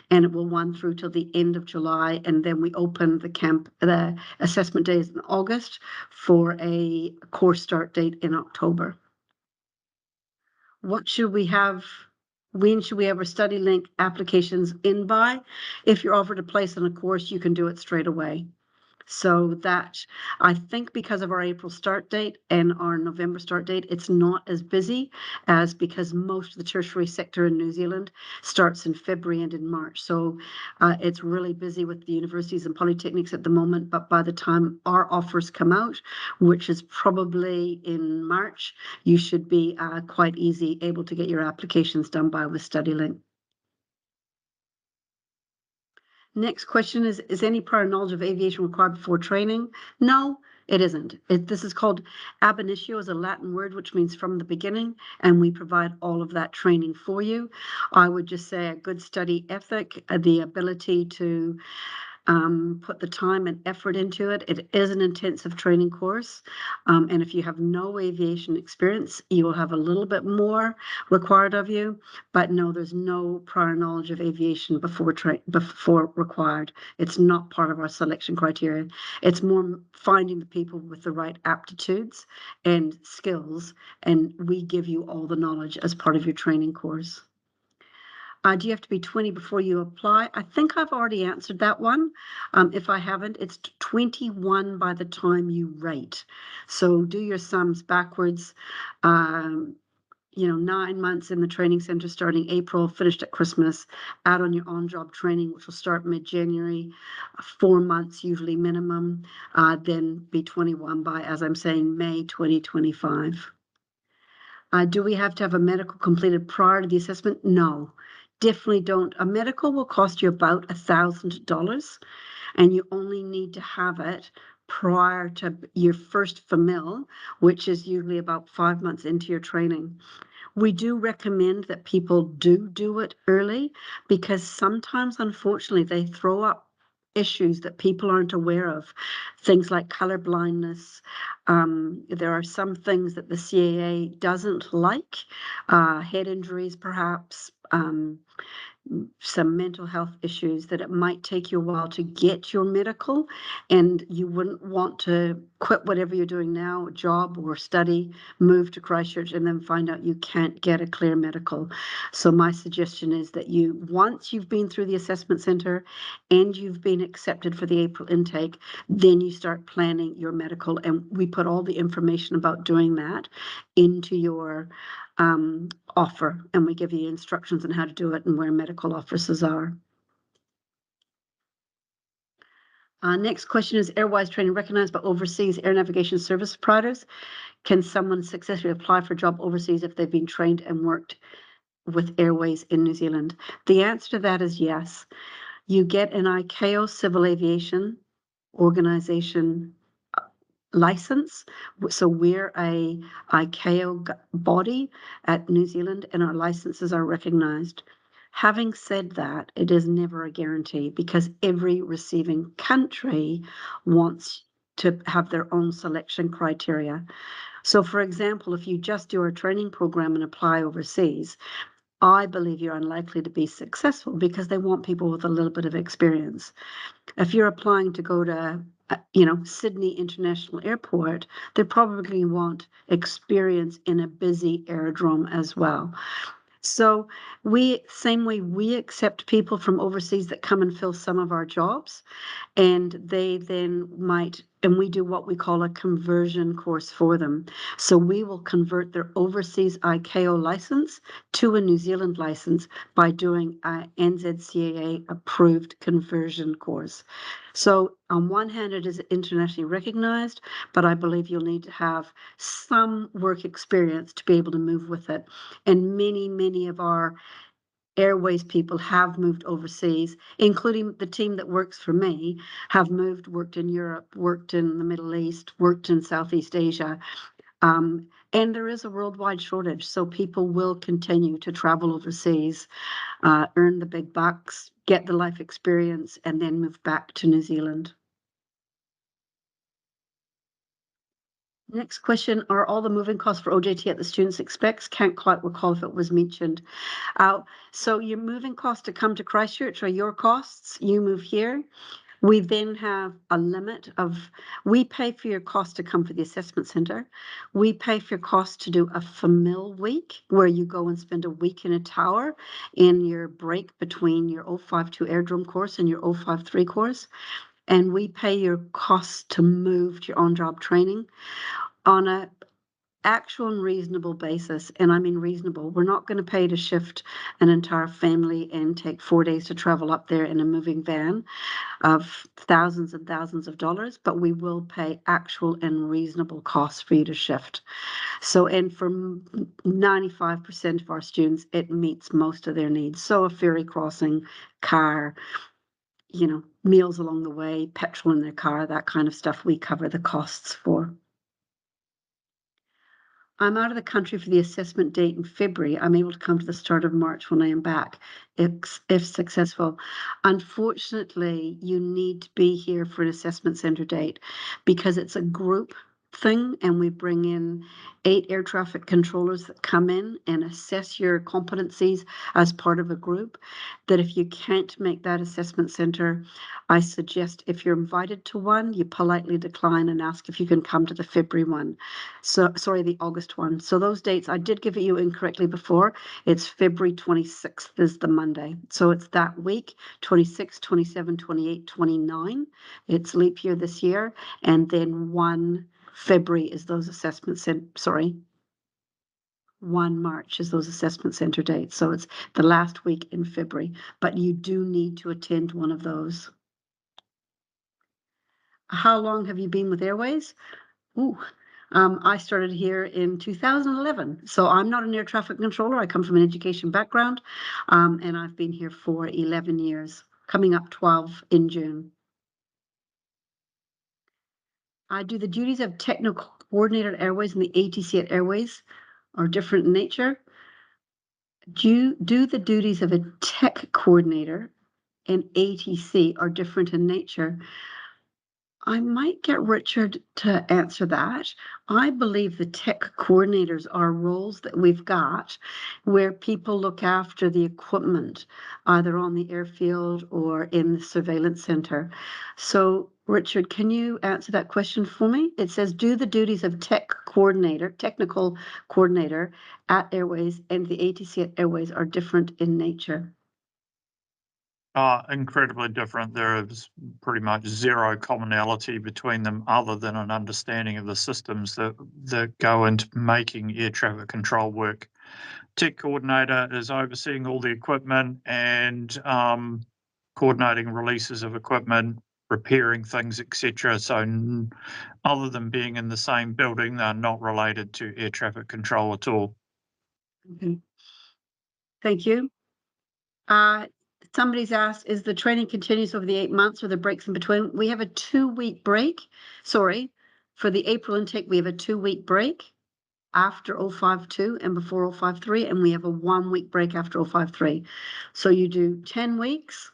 and it will run through till the end of July, and then we open the assessment days in August for a course start date in October. When should we have our StudyLink applications in by? If you're offered a place on a course, you can do it straight away. So that, I think because of our April start date and our November start date, it's not as busy as because most of the tertiary sector in New Zealand starts in February and in March. So it's really busy with the universities and polytechnics at the moment, but by the time our offers come out, which is probably in March, you should be quite easy able to get your applications done by with StudyLink. Next question is any prior knowledge of aviation required before training? No, it isn't. This is called ab initio, is a Latin word which means from the beginning, and we provide all of that training for you. I would just say a good study ethic, the ability to put the time and effort into it. It is an intensive training course, and if you have no aviation experience, you will have a little bit more required of you, but no, there's no prior knowledge of aviation before required. It's not part of our selection criteria. It's more finding the people with the right aptitudes and skills, and we give you all the knowledge as part of your training course. Do you have to be 20 before you apply? I think I've already answered that one. If I haven't, it's 21 by the time you rate. So do your sums backwards. 9 months in the training center starting April, finished at Christmas, add on your on-job training, which will start mid-January, 4 months usually minimum, then be 21 by, as I'm saying, May 2025. Do we have to have a medical completed prior to the assessment? No. Definitely don't. A medical will cost you about $1,000, and you only need to have it prior to your first FMIL, which is usually about 5 months into your training. We do recommend that people do it early, because sometimes, unfortunately, they throw up issues that people aren't aware of, things like color blindness. There are some things that the CAA doesn't like, head injuries perhaps, some mental health issues, that it might take you a while to get your medical, and you wouldn't want to quit whatever you're doing now, job or study, move to Christchurch, and then find out you can't get a clear medical. So my suggestion is that once you've been through the assessment centre and you've been accepted for the April intake, then you start planning your medical, and we put all the information about doing that into your offer, and we give you instructions on how to do it and where medical offices are. Next question is, Airwise training recognized by overseas air navigation service providers? Can someone successfully apply for a job overseas if they've been trained and worked with Airways in New Zealand? The answer to that is yes. You get an ICAO Civil Aviation Organization license. So we're a ICAO body at New Zealand, and our licenses are recognized. Having said that, it is never a guarantee because every receiving country wants to have their own selection criteria. So, for example, if you just do a training program and apply overseas, I believe you're unlikely to be successful because they want people with a little bit of experience. If you're applying to go to, Sydney International Airport, they probably want experience in a busy aerodrome as well. So same way we accept people from overseas that come and fill some of our jobs, and they then and we do what we call a conversion course for them. So we will convert their overseas ICAO license to a New Zealand license by doing a NZCAA approved conversion course. So on one hand, it is internationally recognized, but I believe you'll need to have some work experience to be able to move with it. And many of our Airways people have moved overseas, including the team that works for me, have worked in Europe, worked in the Middle East, worked in Southeast Asia. And there is a worldwide shortage, so people will continue to travel overseas, earn the big bucks, get the life experience, and then move back to New Zealand. Next question, are all the moving costs for OJT at the students expects? Can't quite recall if it was mentioned. So your moving costs to come to Christchurch are your costs. You move here. We then have a limit we pay for your cost to come for the assessment centre. We pay for your cost to do a FAMIL week, where you go and spend a week in a tower in your break between your 052 airdrome course and your 053 course. And we pay your costs to move to your on-job training on a actual and reasonable basis. And I mean reasonable. We're not going to pay to shift an entire family and take 4 days to travel up there in a moving van of thousands and thousands of dollars, but we will pay actual and reasonable costs for you to shift. So, and for 95% of our students, it meets most of their needs. So a ferry crossing, car, meals along the way, petrol in their car, that kind of stuff, we cover the costs for. I'm out of the country for the assessment date in February. I'm able to come to the start of March when I am back, if successful. Unfortunately, you need to be here for an assessment centre date because it's a group thing, and we bring in 8 air traffic controllers that come in and assess your competencies as part of a group. That if you can't make that assessment centre, I suggest if you're invited to one, you politely decline and ask if you can come to the February one. So sorry, the August one. So those dates, I did give it you incorrectly before. It's February 26th is the Monday. So it's that week, 26, 27, 28, 29. It's leap year this year. And then 1 February is those assessments. 1 March is those assessment centre dates. So it's the last week in February, but you do need to attend one of those. How long have you been with Airways? I started here in 2011. So I'm not an air traffic controller. I come from an education background, and I've been here for 11 years, coming up 12 in June. I do the duties of technical coordinator at Airways, and the ATC at Airways are different in nature. Do the duties of a tech coordinator and ATC are different in nature? I might get Richard to answer that. I believe the tech coordinators are roles that we've got where people look after the equipment, either on the airfield or in the surveillance center. So, Richard, can you answer that question for me? It says, do the duties of technical coordinator at Airways and the ATC at Airways are different in nature? Incredibly different. There is pretty much zero commonality between them other than an understanding of the systems that go into making air traffic control work. Tech coordinator is overseeing all the equipment and coordinating releases of equipment, repairing things, etc. So other than being in the same building, they're not related to air traffic control at all. Okay. Thank you. Somebody's asked, is the training continues over the 8 months or the breaks in between? We have a 2-week break. Sorry, for the April intake, we have a 2-week break after 052 and before 053, and we have a 1-week break after 053. So you do 10 weeks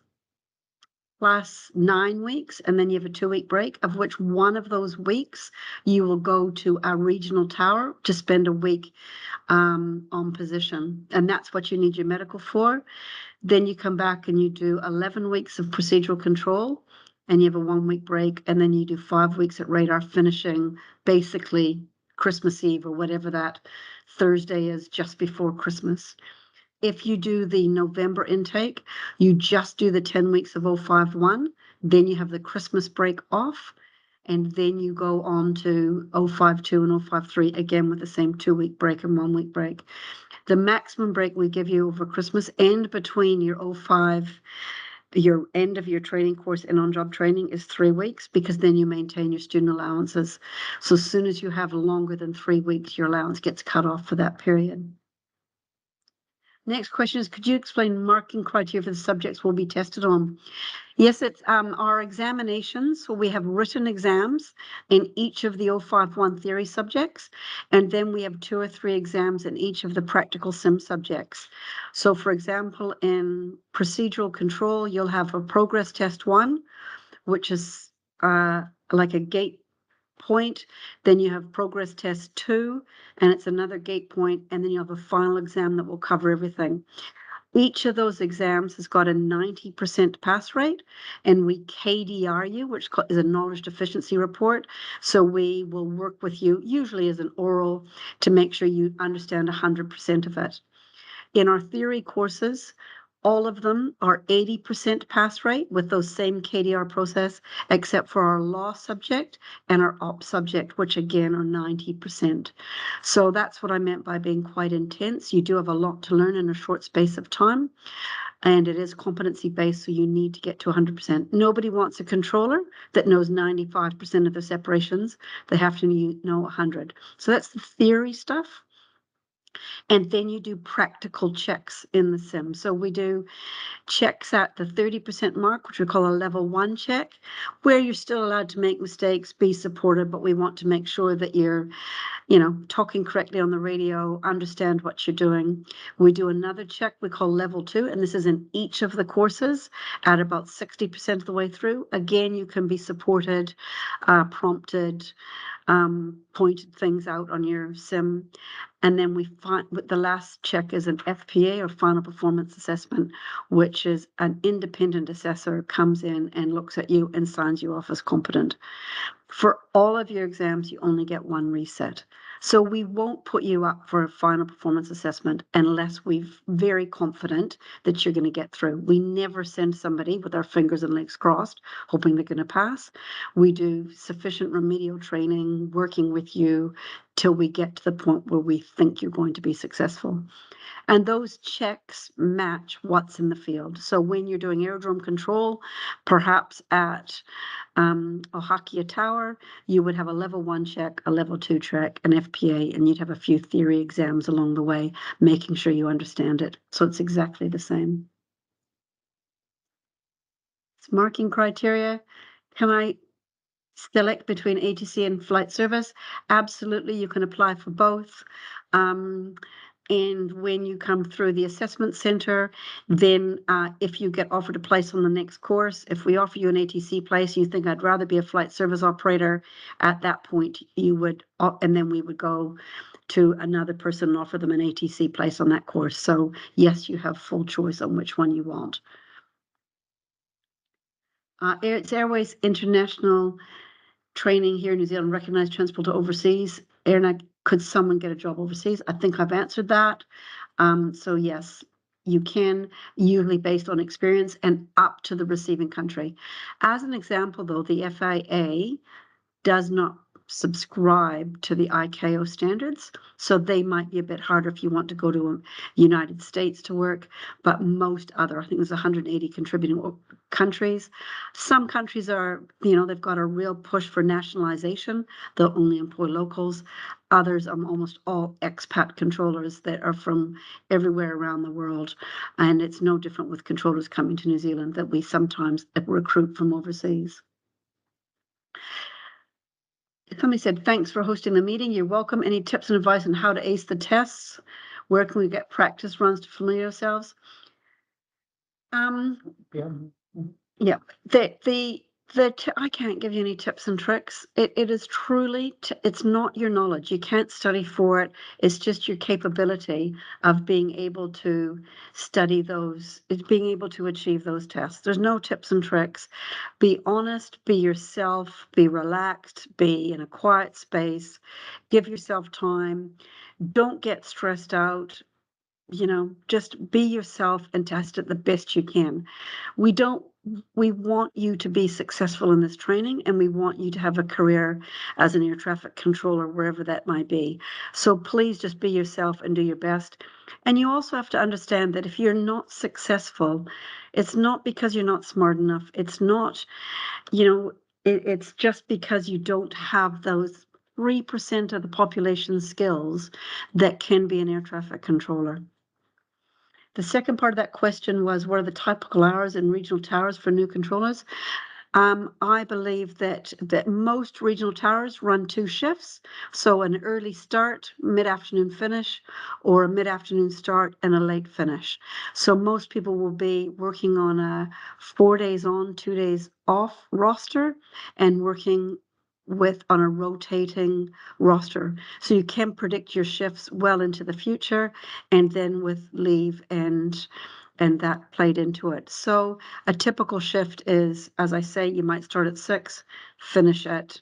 plus 9 weeks, and then you have a 2-week break, of which one of those weeks you will go to a regional tower to spend a week on position. And that's what you need your medical for. Then you come back and you do 11 weeks of procedural control, and you have a 1-week break, and then you do 5 weeks at radar, finishing basically Christmas Eve or whatever that Thursday is just before Christmas. If you do the November intake, you just do the 10 weeks of 051, then you have the Christmas break off, and then you go on to 052 and 053 again with the same 2-week break and 1-week break. The maximum break we give you over Christmas and between your 05, your end of your training course and on-job training is 3 weeks, because then you maintain your student allowances. So as soon as you have longer than 3 weeks, your allowance gets cut off for that period. Next question is, could you explain marking criteria for the subjects we'll be tested on? Yes, it's our examinations. So we have written exams in each of the 051 theory subjects, and then we have 2 or 3 exams in each of the practical sim subjects. So for example, in procedural control, you'll have a progress test 1, which is like a gate point. Then you have progress test 2, and it's another gate point, and then you have a final exam that will cover everything. Each of those exams has got a 90% pass rate, and we KDR you, which is a knowledge deficiency report. So we will work with you, usually as an oral, to make sure you understand 100% of it. In our theory courses, all of them are 80% pass rate with those same KDR process, except for our law subject and our op subject, which again are 90%. So that's what I meant by being quite intense. You do have a lot to learn in a short space of time, and it is competency based, so you need to get to 100%. Nobody wants a controller that knows 95% of the separations. They have to know 100. So that's the theory stuff. And then you do practical checks in the sim. So we do checks at the 30% mark, which we call a level 1 check, where you're still allowed to make mistakes, be supported, but we want to make sure that you're, talking correctly on the radio, understand what you're doing. We do another check we call level 2, and this is in each of the courses at about 60% of the way through. Again, you can be supported, prompted, pointed things out on your sim. And then we find the last check is an FPA, or final performance assessment, which is an independent assessor comes in and looks at you and signs you off as competent. For all of your exams, you only get 1 reset. So we won't put you up for a final performance assessment unless we're very confident that you're going to get through. We never send somebody with our fingers and legs crossed, hoping they're going to pass. We do sufficient remedial training, working with you till we get to the point where we think you're going to be successful. And those checks match what's in the field. So when you're doing aerodrome control, perhaps at Ohakia Tower, you would have a level 1 check, a level 2 check, an FPA, and you'd have a few theory exams along the way, making sure you understand it. So it's exactly the same. It's marking criteria. Can I select between ATC and flight service? Absolutely, you can apply for both. And when you come through the assessment center, then if you get offered a place on the next course, if we offer you an ATC place, you think I'd rather be a flight service operator, at that point you would, and then we would go to another person and offer them an ATC place on that course. So yes, you have full choice on which one you want. It's Airways International training here in New Zealand, recognized transport to overseas. Erna, could someone get a job overseas? I think I've answered that. So yes, you can, usually based on experience and up to the receiving country. As an example, though, the FAA does not subscribe to the ICAO standards, so they might be a bit harder if you want to go to United States to work, but most other, I think there's 180 contributing countries. Some countries are, they've got a real push for nationalization. They'll only employ locals. others are almost all expat controllers that are from everywhere around the world. And it's no different with controllers coming to New Zealand that we sometimes recruit from overseas. Somebody said, thanks for hosting the meeting. You're welcome. Any tips and advice on how to ace the tests? Where can we get practice runs to familiar ourselves? Yeah, I can't give you any tips and tricks. It is truly, it's not your knowledge. You can't study for it. It's just your capability of being able to study those, it's being able to achieve those tests. There's no tips and tricks. Be honest, be yourself, be relaxed, be in a quiet space, give yourself time. Don't get stressed out. Just be yourself and test it the best you can. We want you to be successful in this training, and we want you to have a career as an air traffic controller, wherever that might be. So please just be yourself and do your best. And you also have to understand that if you're not successful, it's not because you're not smart enough. It's not, it's just because you don't have those 3% of the population skills that can be an air traffic controller. The second part of that question was, what are the typical hours in regional towers for new controllers? I believe that most regional towers run 2 shifts, so an early start, mid-afternoon finish, or a mid-afternoon start and a late finish. So most people will be working on a 4 days on, 2 days off roster, and working on a rotating roster. So you can predict your shifts well into the future, and then with leave and that played into it. So a typical shift is, as I say, you might start at 6, finish at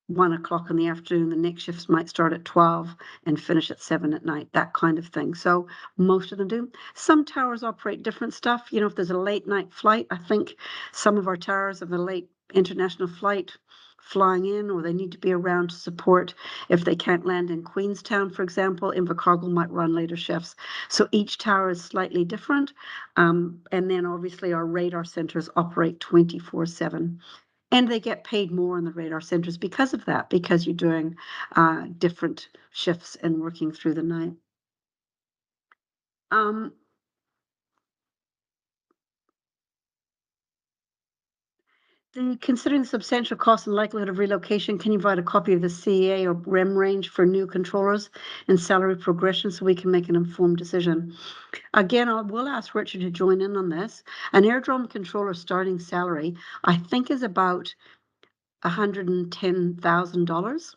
1 o'clock in the afternoon. The next shifts might start at 12 and finish at 7 at night, that kind of thing. So most of them do. Some towers operate different stuff. If there's a late night flight, I think some of our towers have a late international flight flying in, or they need to be around to support if they can't land in Queenstown, for example. Invercargill might run later shifts. So each tower is slightly different. And then obviously our radar centers operate 24/7. And they get paid more in the radar centers because of that, because you're doing different shifts and working through the night. Considering the substantial cost and likelihood of relocation, can you provide a copy of the CEA or REM range for new controllers and salary progression so we can make an informed decision? Again, I will ask Richard to join in on this. An airdrome controller starting salary, I think, is about $110,000.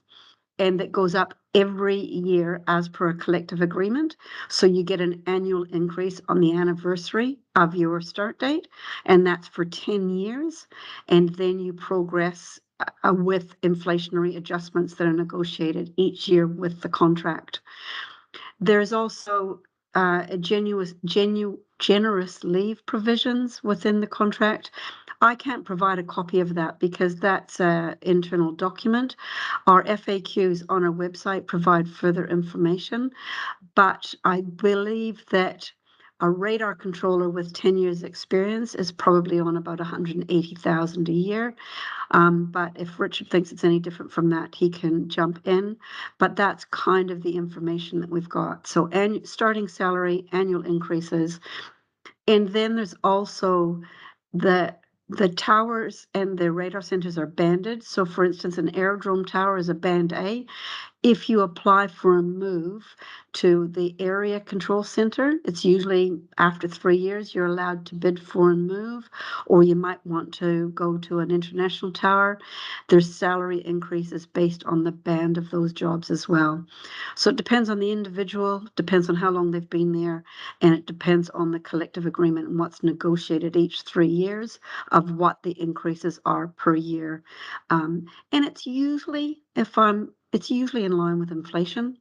And that goes up every year as per a collective agreement. So you get an annual increase on the anniversary of your start date, and that's for 10 years. And then you progress with inflationary adjustments that are negotiated each year with the contract. There's also a generous leave provisions within the contract. I can't provide a copy of that because that's an internal document. Our FAQs on our website provide further information, but I believe that a radar controller with 10 years experience is probably on about $180,000 a year. But if Richard thinks it's any different from that, he can jump in. But that's kind of the information that we've got. So starting salary, annual increases. And then there's also the towers and the radar centers are banded. So for instance, an aerodrome tower is a band A. If you apply for a move to the area control center, it's usually after 3 years you're allowed to bid for a move, or you might want to go to an international tower. There's salary increases based on the band of those jobs as well. So it depends on the individual, depends on how long they've been there, and it depends on the collective agreement and what's negotiated each 3 years of what the increases are per year. And it's usually, it's usually in line with inflation.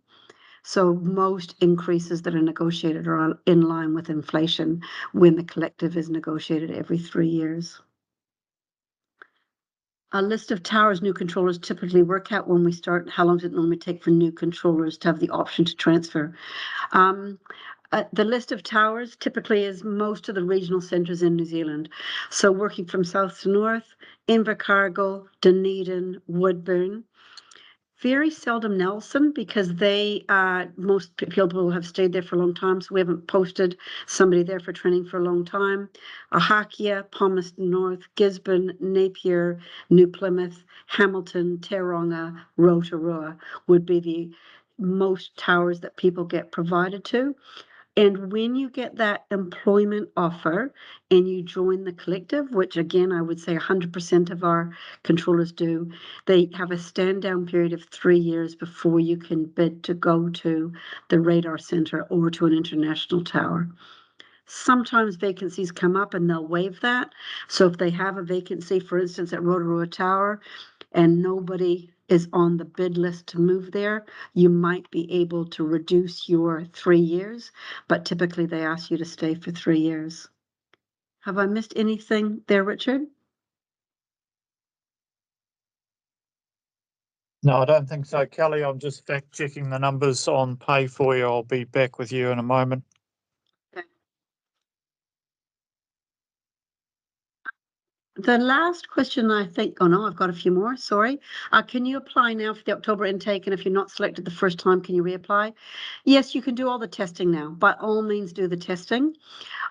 So most increases that are negotiated are in line with inflation when the collective is negotiated every 3 years. A list of towers new controllers typically work at when we start. How long does it normally take for new controllers to have the option to transfer? The list of towers typically is most of the regional centres in New Zealand. So working from south to north, Invercargill, Dunedin, Woodburn. Very seldom Nelson, because they most people have stayed there for a long time, so we haven't posted somebody there for training for a long time. Ahakia, Palmerston North, Gisborne, Napier, New Plymouth, Hamilton, Tauranga, Rotorua would be the most towers that people get provided to. And when you get that employment offer and you join the collective, which again, I would say 100% of our controllers do, they have a stand down period of 3 years before you can bid to go to the radar center or to an international tower. Sometimes vacancies come up and they'll waive that. So if they have a vacancy, for instance, at Rotorua Tower, and nobody is on the bid list to move there, you might be able to reduce your 3 years, but typically they ask you to stay for 3 years. Have I missed anything there, Richard? No, I don't think so, Kelly. I'm just fact checking the numbers on pay for you. I'll be back with you in a moment. The last question, I think, oh no, I've got a few more, sorry. Can you apply now for the October intake? And if you're not selected the first time, can you reapply? Yes, you can do all the testing now. By all means, do the testing.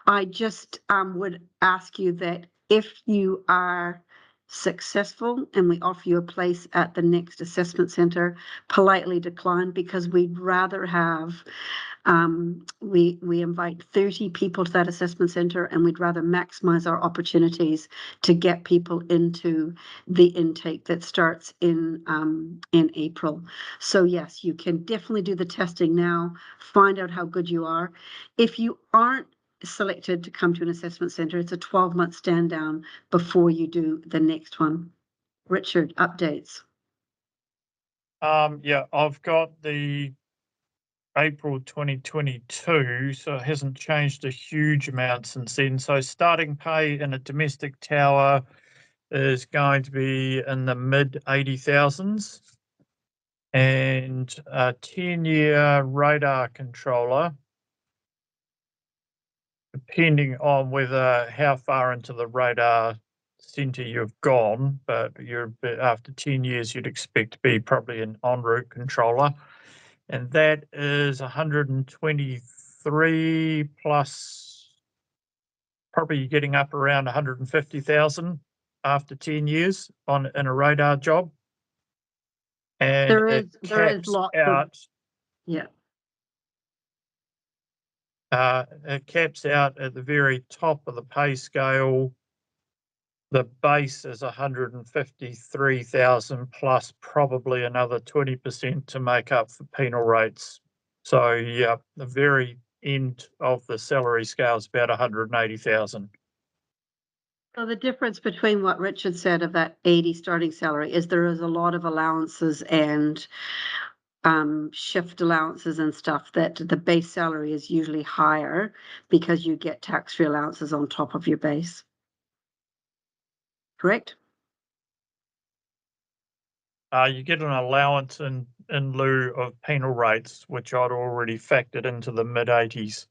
I just would ask you that if you are successful and we offer you a place at the next assessment centre, politely decline, because we'd rather have we invite 30 people to that assessment centre, and we'd rather maximize our opportunities to get people into the intake that starts in April. So yes, you can definitely do the testing now, find out how good you are. If you aren't selected to come to an assessment centre, it's a 12-month stand down before you do the next one. Richard, updates. Yeah, I've got the April 2022, so it hasn't changed a huge amount since then. So starting pay in a domestic tower is going to be in the mid 80,000s, and a 10-year radar controller, depending on how far into the radar center you've gone, but after 10 years, you'd expect to be probably an en route controller. And that is 123 plus, probably getting up around 150,000 after 10 years in a radar job. And there is lots out. Yeah. It caps out at the very top of the pay scale. The base is 153,000 plus probably another 20% to make up for penal rates. So yeah, the very end of the salary scale is about 180,000. So the difference between what Richard said of that 80 starting salary is there is a lot of allowances and shift allowances and stuff, that the base salary is usually higher because you get tax-free allowances on top of your base. Correct? You get an allowance in lieu of penal rates, which I'd already factored into the mid-80s.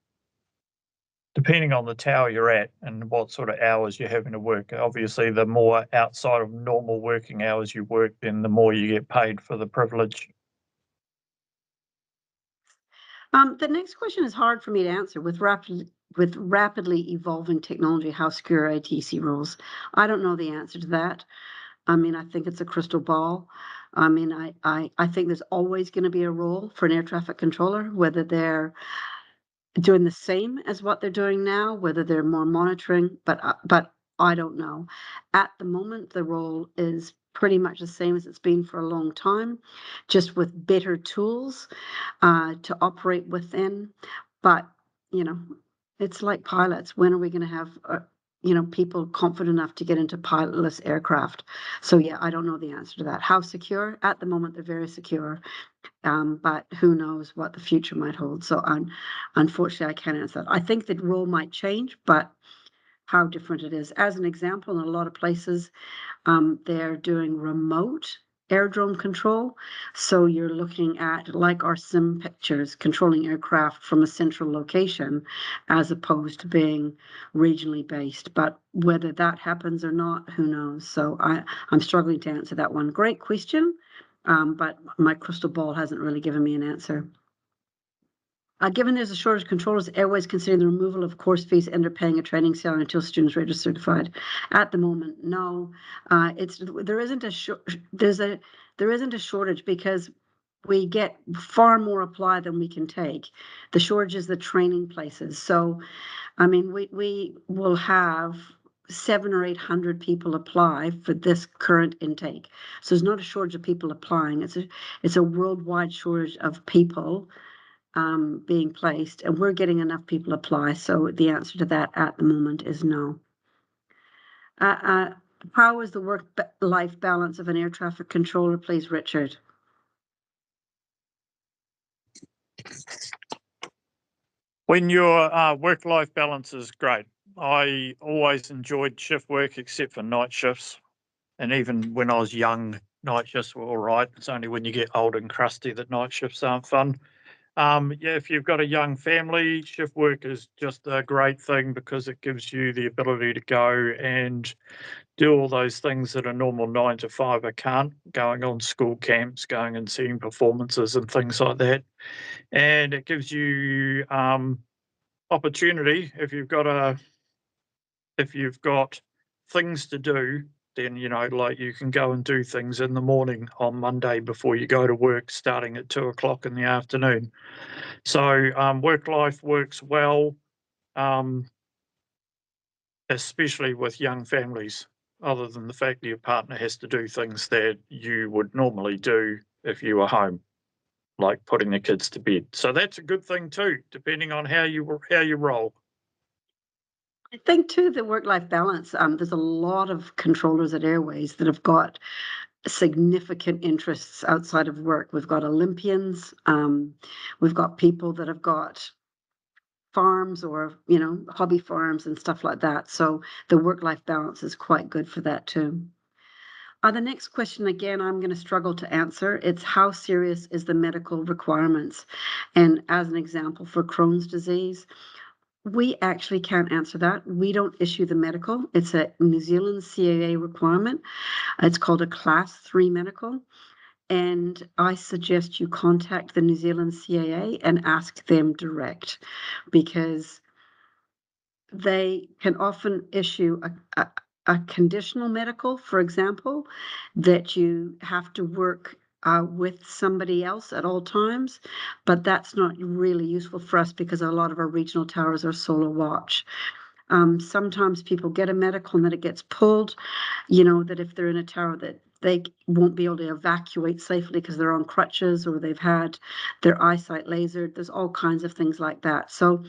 Depending on the tower you're at and what sort of hours you're having to work. Obviously, the more outside of normal working hours you work, then the more you get paid for the privilege. The next question is hard for me to answer. With rapidly evolving technology, how secure are ATC rules? I don't know the answer to that. I mean, I think it's a crystal ball. I mean, I think there's always going to be a role for an air traffic controller, whether they're doing the same as what they're doing now, whether they're more monitoring, but I don't know. At the moment, the role is pretty much the same as it's been for a long time, just with better tools to operate within. But, you know, it's like pilots. When are we going to have, people confident enough to get into pilotless aircraft? So yeah, I don't know the answer to that. How secure? At the moment, they're very secure. But who knows what the future might hold. So unfortunately, I can't answer that. I think the role might change, but how different it is. As an example, in a lot of places, they're doing remote aerodrome control. So you're looking at, like our sim pictures, controlling aircraft from a central location as opposed to being regionally based. But whether that happens or not, who knows? So I'm struggling to answer that one. Great question. but my crystal ball hasn't really given me an answer. Given there's a shortage of controllers, Airways considering the removal of course fees and they're paying a training salary until students are certified. At the moment, no. There isn't a shortage because we get far more apply than we can take. The shortage is the training places. So, I mean, we will have 700 or 800 people apply for this current intake. So there's not a shortage of people applying. It's a worldwide shortage of people being placed, and we're getting enough people apply. So the answer to that at the moment is no. How is the work-life balance of an air traffic controller, please, Richard? When your work-life balance is great. I always enjoyed shift work except for night shifts. And even when I was young, night shifts were all right. It's only when you get old and crusty that night shifts aren't fun. Yeah, if you've got a young family, shift work is just a great thing because it gives you the ability to go and do all those things that a normal 9 to 5 can't, going on school camps, going and seeing performances and things like that. And it gives you opportunity if you've got things to do, then like you can go and do things in the morning on Monday before you go to work starting at 2 o'clock in the afternoon. So work life works well, especially with young families, other than the fact that your partner has to do things that you would normally do if you were home, like putting the kids to bed. So that's a good thing too, depending on how you roll. I think too, the work-life balance, there's a lot of controllers at Airways that have got significant interests outside of work. We've got Olympians, we've got people that have got farms or, hobby farms and stuff like that. So the work-life balance is quite good for that too. The next question, again, I'm going to struggle to answer. It's how serious is the medical requirements? And as an example, for Crohn's disease, we actually can't answer that. We don't issue the medical. It's a New Zealand CAA requirement. It's called a Class 3 medical. And I suggest you contact the New Zealand CAA and ask them direct, because they can often issue a conditional medical, for example, that you have to work with somebody else at all times, but that's not really useful for us because a lot of our regional towers are solar watch. Sometimes people get a medical and then it gets pulled, that if they're in a tower that they won't be able to evacuate safely because they're on crutches or they've had their eyesight lasered. There's all kinds of things like that. So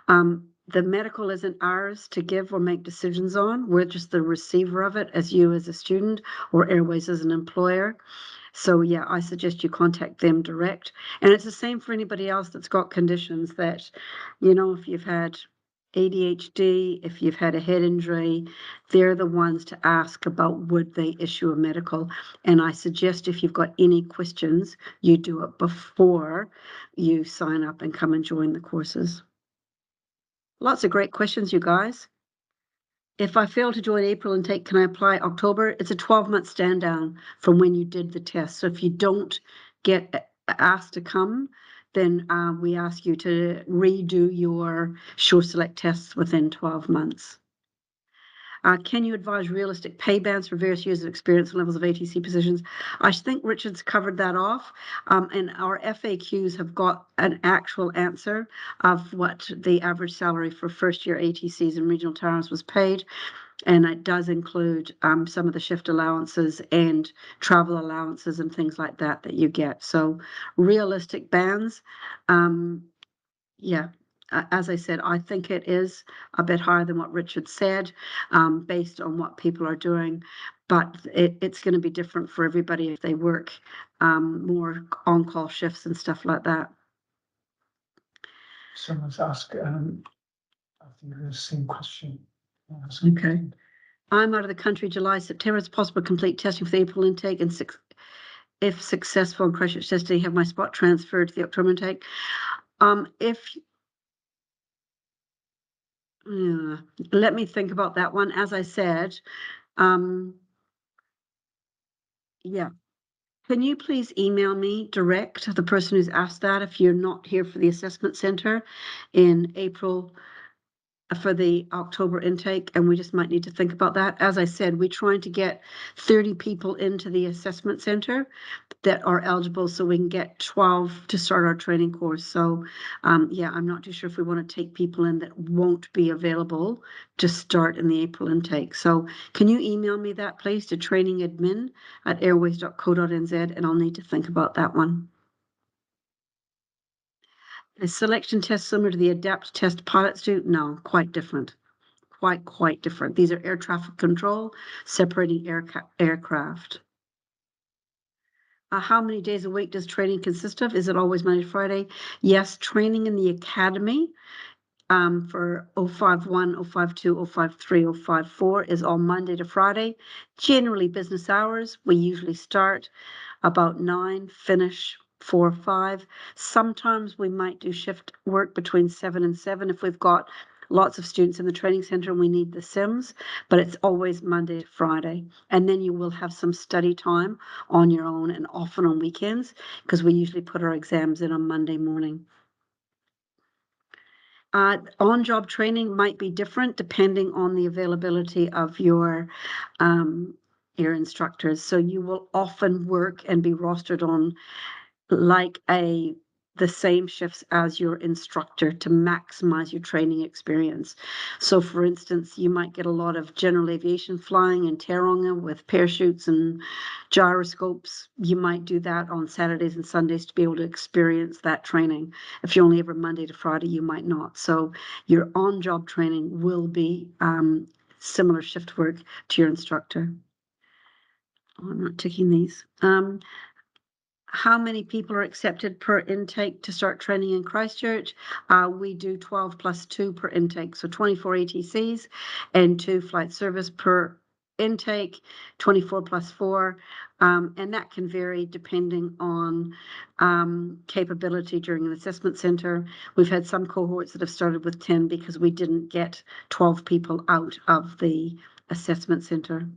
the medical isn't ours to give or make decisions on. We're just the receiver of it, as you as a student or Airways as an employer. So yeah, I suggest you contact them direct. And it's the same for anybody else that's got conditions that, if you've had ADHD, if you've had a head injury, they're the ones to ask about would they issue a medical. And I suggest if you've got any questions, you do it before you sign up and come and join the courses. Lots of great questions, you guys. If I fail to join April intake, can I apply October? It's a 12-month stand down from when you did the test. So if you don't get asked to come, then we ask you to redo your SureSelect tests within 12 months. Can you advise realistic pay bands for various years of experience and levels of ATC positions? I think Richard's covered that off, and our FAQs have got an actual answer of what the average salary for first-year ATCs and regional towers was paid, and it does include some of the shift allowances and travel allowances and things like that you get. So realistic bands, yeah. As I said, I think it is a bit higher than what Richard said, based on what people are doing, but it's going to be different for everybody if they work more on-call shifts and stuff like that. Someone's asked, I think the same question. Okay. I'm out of the country July, September. It's possible to complete testing for the April intake and if successful in Christchurch testing, have my spot transferred to the October intake. Let me think about that one. As I said, yeah, can you please email me direct, the person who's asked that, if you're not here for the assessment center in April for the October intake, and we just might need to think about that. As I said, we're trying to get 30 people into the assessment center that are eligible so we can get 12 to start our training course. So yeah, I'm not too sure if we want to take people in that won't be available to start in the April intake. So can you email me that, please, to trainingadmin@airways.co.nz, and I'll need to think about that one. Is selection test similar to the ADAPT test pilots do? No, quite different. Quite different. These are air traffic control, separating aircraft. How many days a week does training consist of? Is it always Monday to Friday? Yes, training in the academy for 051, 052, 053, 054 is all Monday to Friday. Generally business hours. We usually start about 9, finish 4 or 5. Sometimes we might do shift work between 7 and 7 if we've got lots of students in the training center and we need the sims, but it's always Monday to Friday. And then you will have some study time on your own and often on weekends, because we usually put our exams in on Monday morning. On-job training might be different depending on the availability of your instructors. So you will often work and be rostered on like the same shifts as your instructor to maximize your training experience. So for instance, you might get a lot of general aviation flying in Tauranga with parachutes and gyroscopes. You might do that on Saturdays and Sundays to be able to experience that training. If you're only ever Monday to Friday, you might not. So your on-job training will be similar shift work to your instructor. Oh, I'm not ticking these. How many people are accepted per intake to start training in Christchurch? We do 12 plus 2 per intake, so 24 ATCs and 2 flight service per intake, 24 plus 4, and that can vary depending on capability during an assessment center. We've had some cohorts that have started with 10 because we didn't get 12 people out of the assessment center.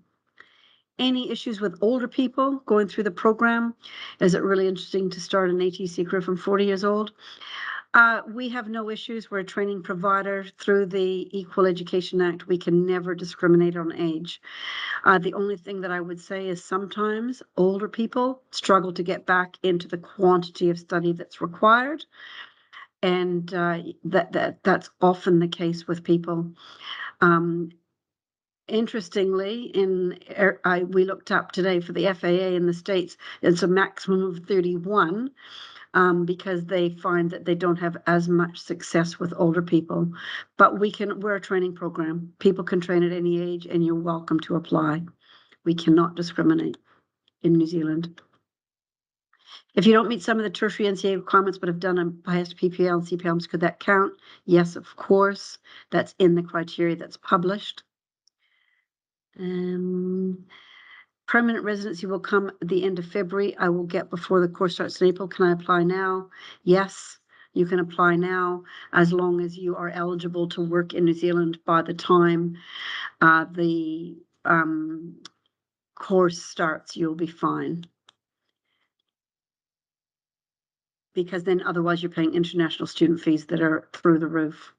Any issues with older people going through the program? Is it really interesting to start an ATC crew from 40 years old? We have no issues. We're a training provider through the Equal Education Act. We can never discriminate on age. The only thing that I would say is sometimes older people struggle to get back into the quantity of study that's required. And that's often the case with people. Interestingly, we looked up today for the FAA in the States, it's a maximum of 31 because they find that they don't have as much success with older people. But we're a training program. People can train at any age and you're welcome to apply. We cannot discriminate in New Zealand. If you don't meet some of the tertiary NCA requirements but have done a highest PPL and CPLs, could that count? Yes, of course. That's in the criteria that's published. Permanent residency will come at the end of February. I will get before the course starts in April. Can I apply now? Yes, you can apply now as long as you are eligible to work in New Zealand by the time the course starts. You'll be fine. Because then otherwise you're paying international student fees that are through the roof.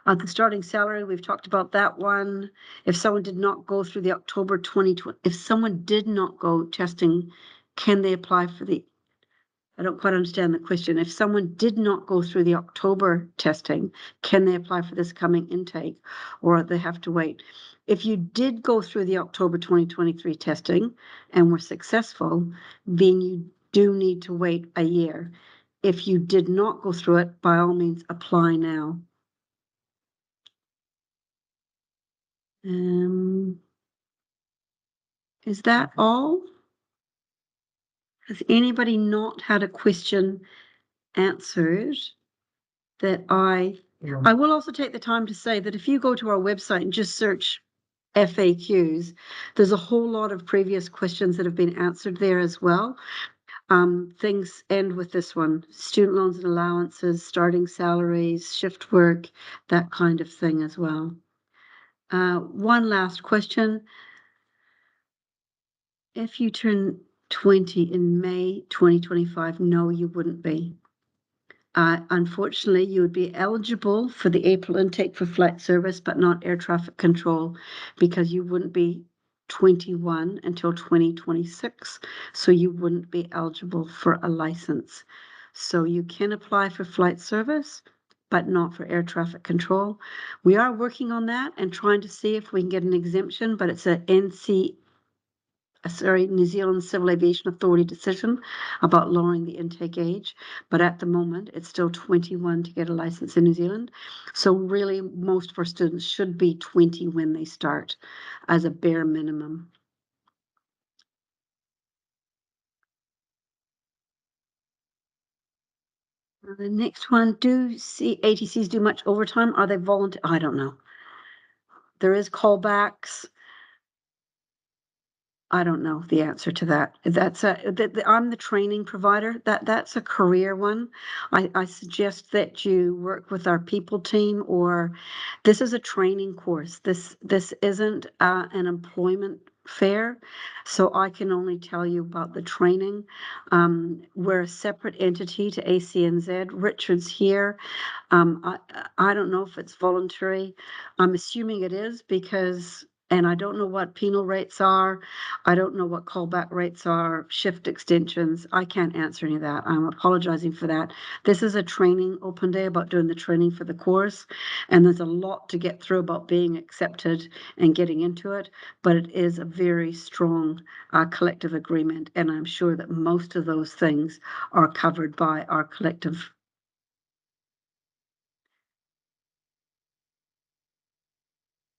The starting salary, we've talked about that one. If someone did not go through the October 2020, if someone did not go testing, can they apply for the, I don't quite understand the question. If someone did not go through the October testing, can they apply for this coming intake, or they have to wait? If you did go through the October 2023 testing and were successful, then you do need to wait a year. If you did not go through it, by all means, apply now. Is that all? Has anybody not had a question answered that I will also take the time to say that if you go to our website and just search FAQs, there's a whole lot of previous questions that have been answered there as well. Things end with this one: student loans and allowances, starting salaries, shift work, that kind of thing as well. One last question. If you turn 20 in May 2025. No, you wouldn't be. Unfortunately, you would be eligible for the April intake for flight service, but not air traffic control, because you wouldn't be 21 until 2026. So you wouldn't be eligible for a license. So you can apply for flight service, but not for air traffic control. We are working on that and trying to see if we can get an exemption, but it's a New Zealand Civil Aviation Authority decision about lowering the intake age. But at the moment, it's still 21 to get a license in New Zealand. So really, most of our students should be 20 when they start as a bare minimum. The next one, do ATCs do much overtime? Are they volunteer? I don't know. There is callbacks. I don't know the answer to that. I'm the training provider. That's a career one. I suggest that you work with our people team, or this is a training course. This isn't an employment fair, so I can only tell you about the training. We're a separate entity to ACNZ. Richard's here. I don't know if it's voluntary. I'm assuming it is because, and I don't know what penal rates are. I don't know what callback rates are, shift extensions. I can't answer any of that. I'm apologizing for that. This is a training open day about doing the training for the course, and there's a lot to get through about being accepted and getting into it, but it is a very strong collective agreement, and I'm sure that most of those things are covered by our collective.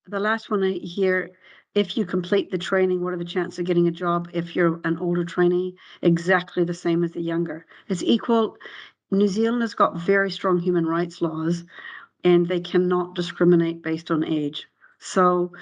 The last one here, if you complete the training, what are the chances of getting a job if you're an older trainee? Exactly the same as the younger. It's equal. New Zealand has got very strong human rights laws, and they cannot discriminate based on age. So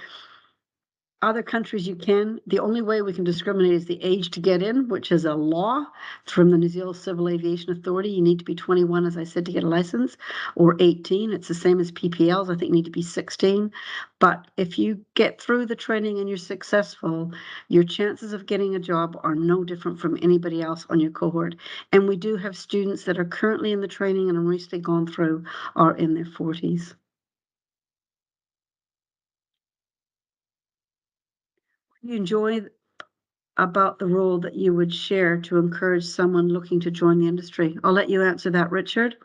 other countries you can. The only way we can discriminate is the age to get in, which is a law from the New Zealand Civil Aviation Authority. You need to be 21, as I said, to get a license, or 18. It's the same as PPLs. I think you need to be 16. But if you get through the training and you're successful, your chances of getting a job are no different from anybody else on your cohort. And we do have students that are currently in the training and have recently gone through are in their 40s. You enjoy about the role that you would share to encourage someone looking to join the industry? I'll let you answer that, Richard.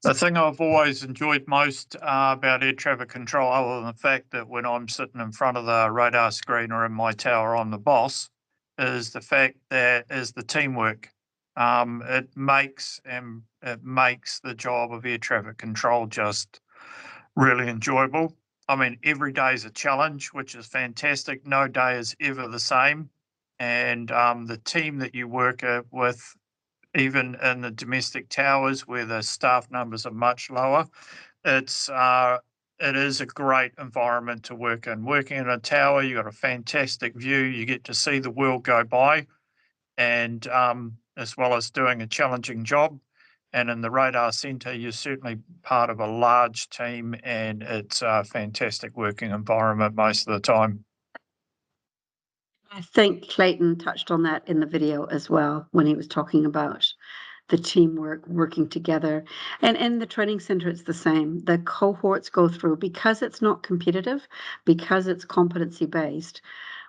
The thing I've always enjoyed most about air traffic control, other than the fact that when I'm sitting in front of the radar screen or in my tower, I'm the boss, is the fact that is the teamwork. It makes the job of air traffic control just really enjoyable. I mean, every day is a challenge, which is fantastic. No day is ever the same. And the team that you work with, even in the domestic towers where the staff numbers are much lower, it is a great environment to work in. Working in a tower, you've got a fantastic view. You get to see the world go by, and as well as doing a challenging job. And in the radar centre, you're certainly part of a large team, and it's a fantastic working environment most of the time. I think Clayton touched on that in the video as well when he was talking about the teamwork, working together. And in the training center, it's the same. The cohorts go through, because it's not competitive, because it's competency based,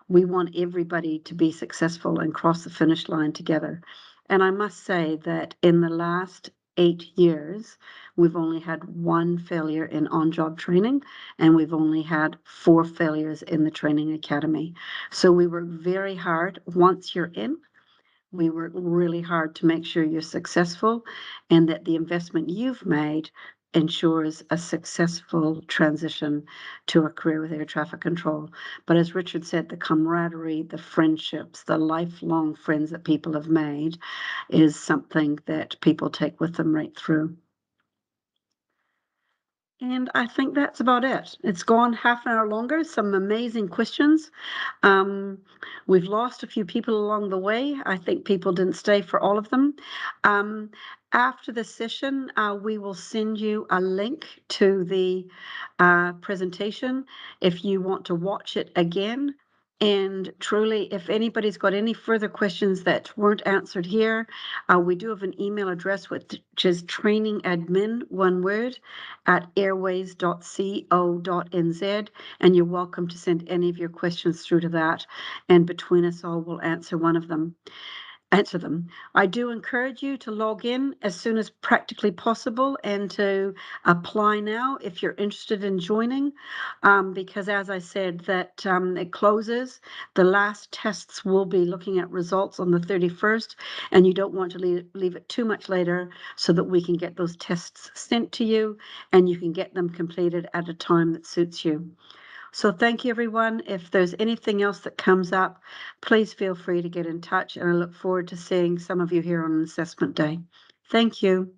we want everybody to be successful and cross the finish line together. And I must say that in the last 8 years, we've only had 1 failure in on-job training, and we've only had 4 failures in the training academy. So we work very hard. Once you're in, we work really hard to make sure you're successful and that the investment you've made ensures a successful transition to a career with air traffic control. But as Richard said, the camaraderie, the friendships, the lifelong friends that people have made is something that people take with them right through. And I think that's about it. It's gone half an hour longer, some amazing questions. We've lost a few people along the way. I think people didn't stay for all of them. After the session, we will send you a link to the presentation if you want to watch it again. And truly, if anybody's got any further questions that weren't answered here, we do have an email address which is trainingadmin, one word, at airways.co.nz, and you're welcome to send any of your questions through to that, and between us all, we'll answer them. I do encourage you to log in as soon as practically possible and to apply now if you're interested in joining, because as I said, that it closes. The last tests will be looking at results on the 31st, and you don't want to leave it too much later so that we can get those tests sent to you and you can get them completed at a time that suits you. So thank you, everyone. If there's anything else that comes up, please feel free to get in touch, and I look forward to seeing some of you here on Assessment Day. Thank you.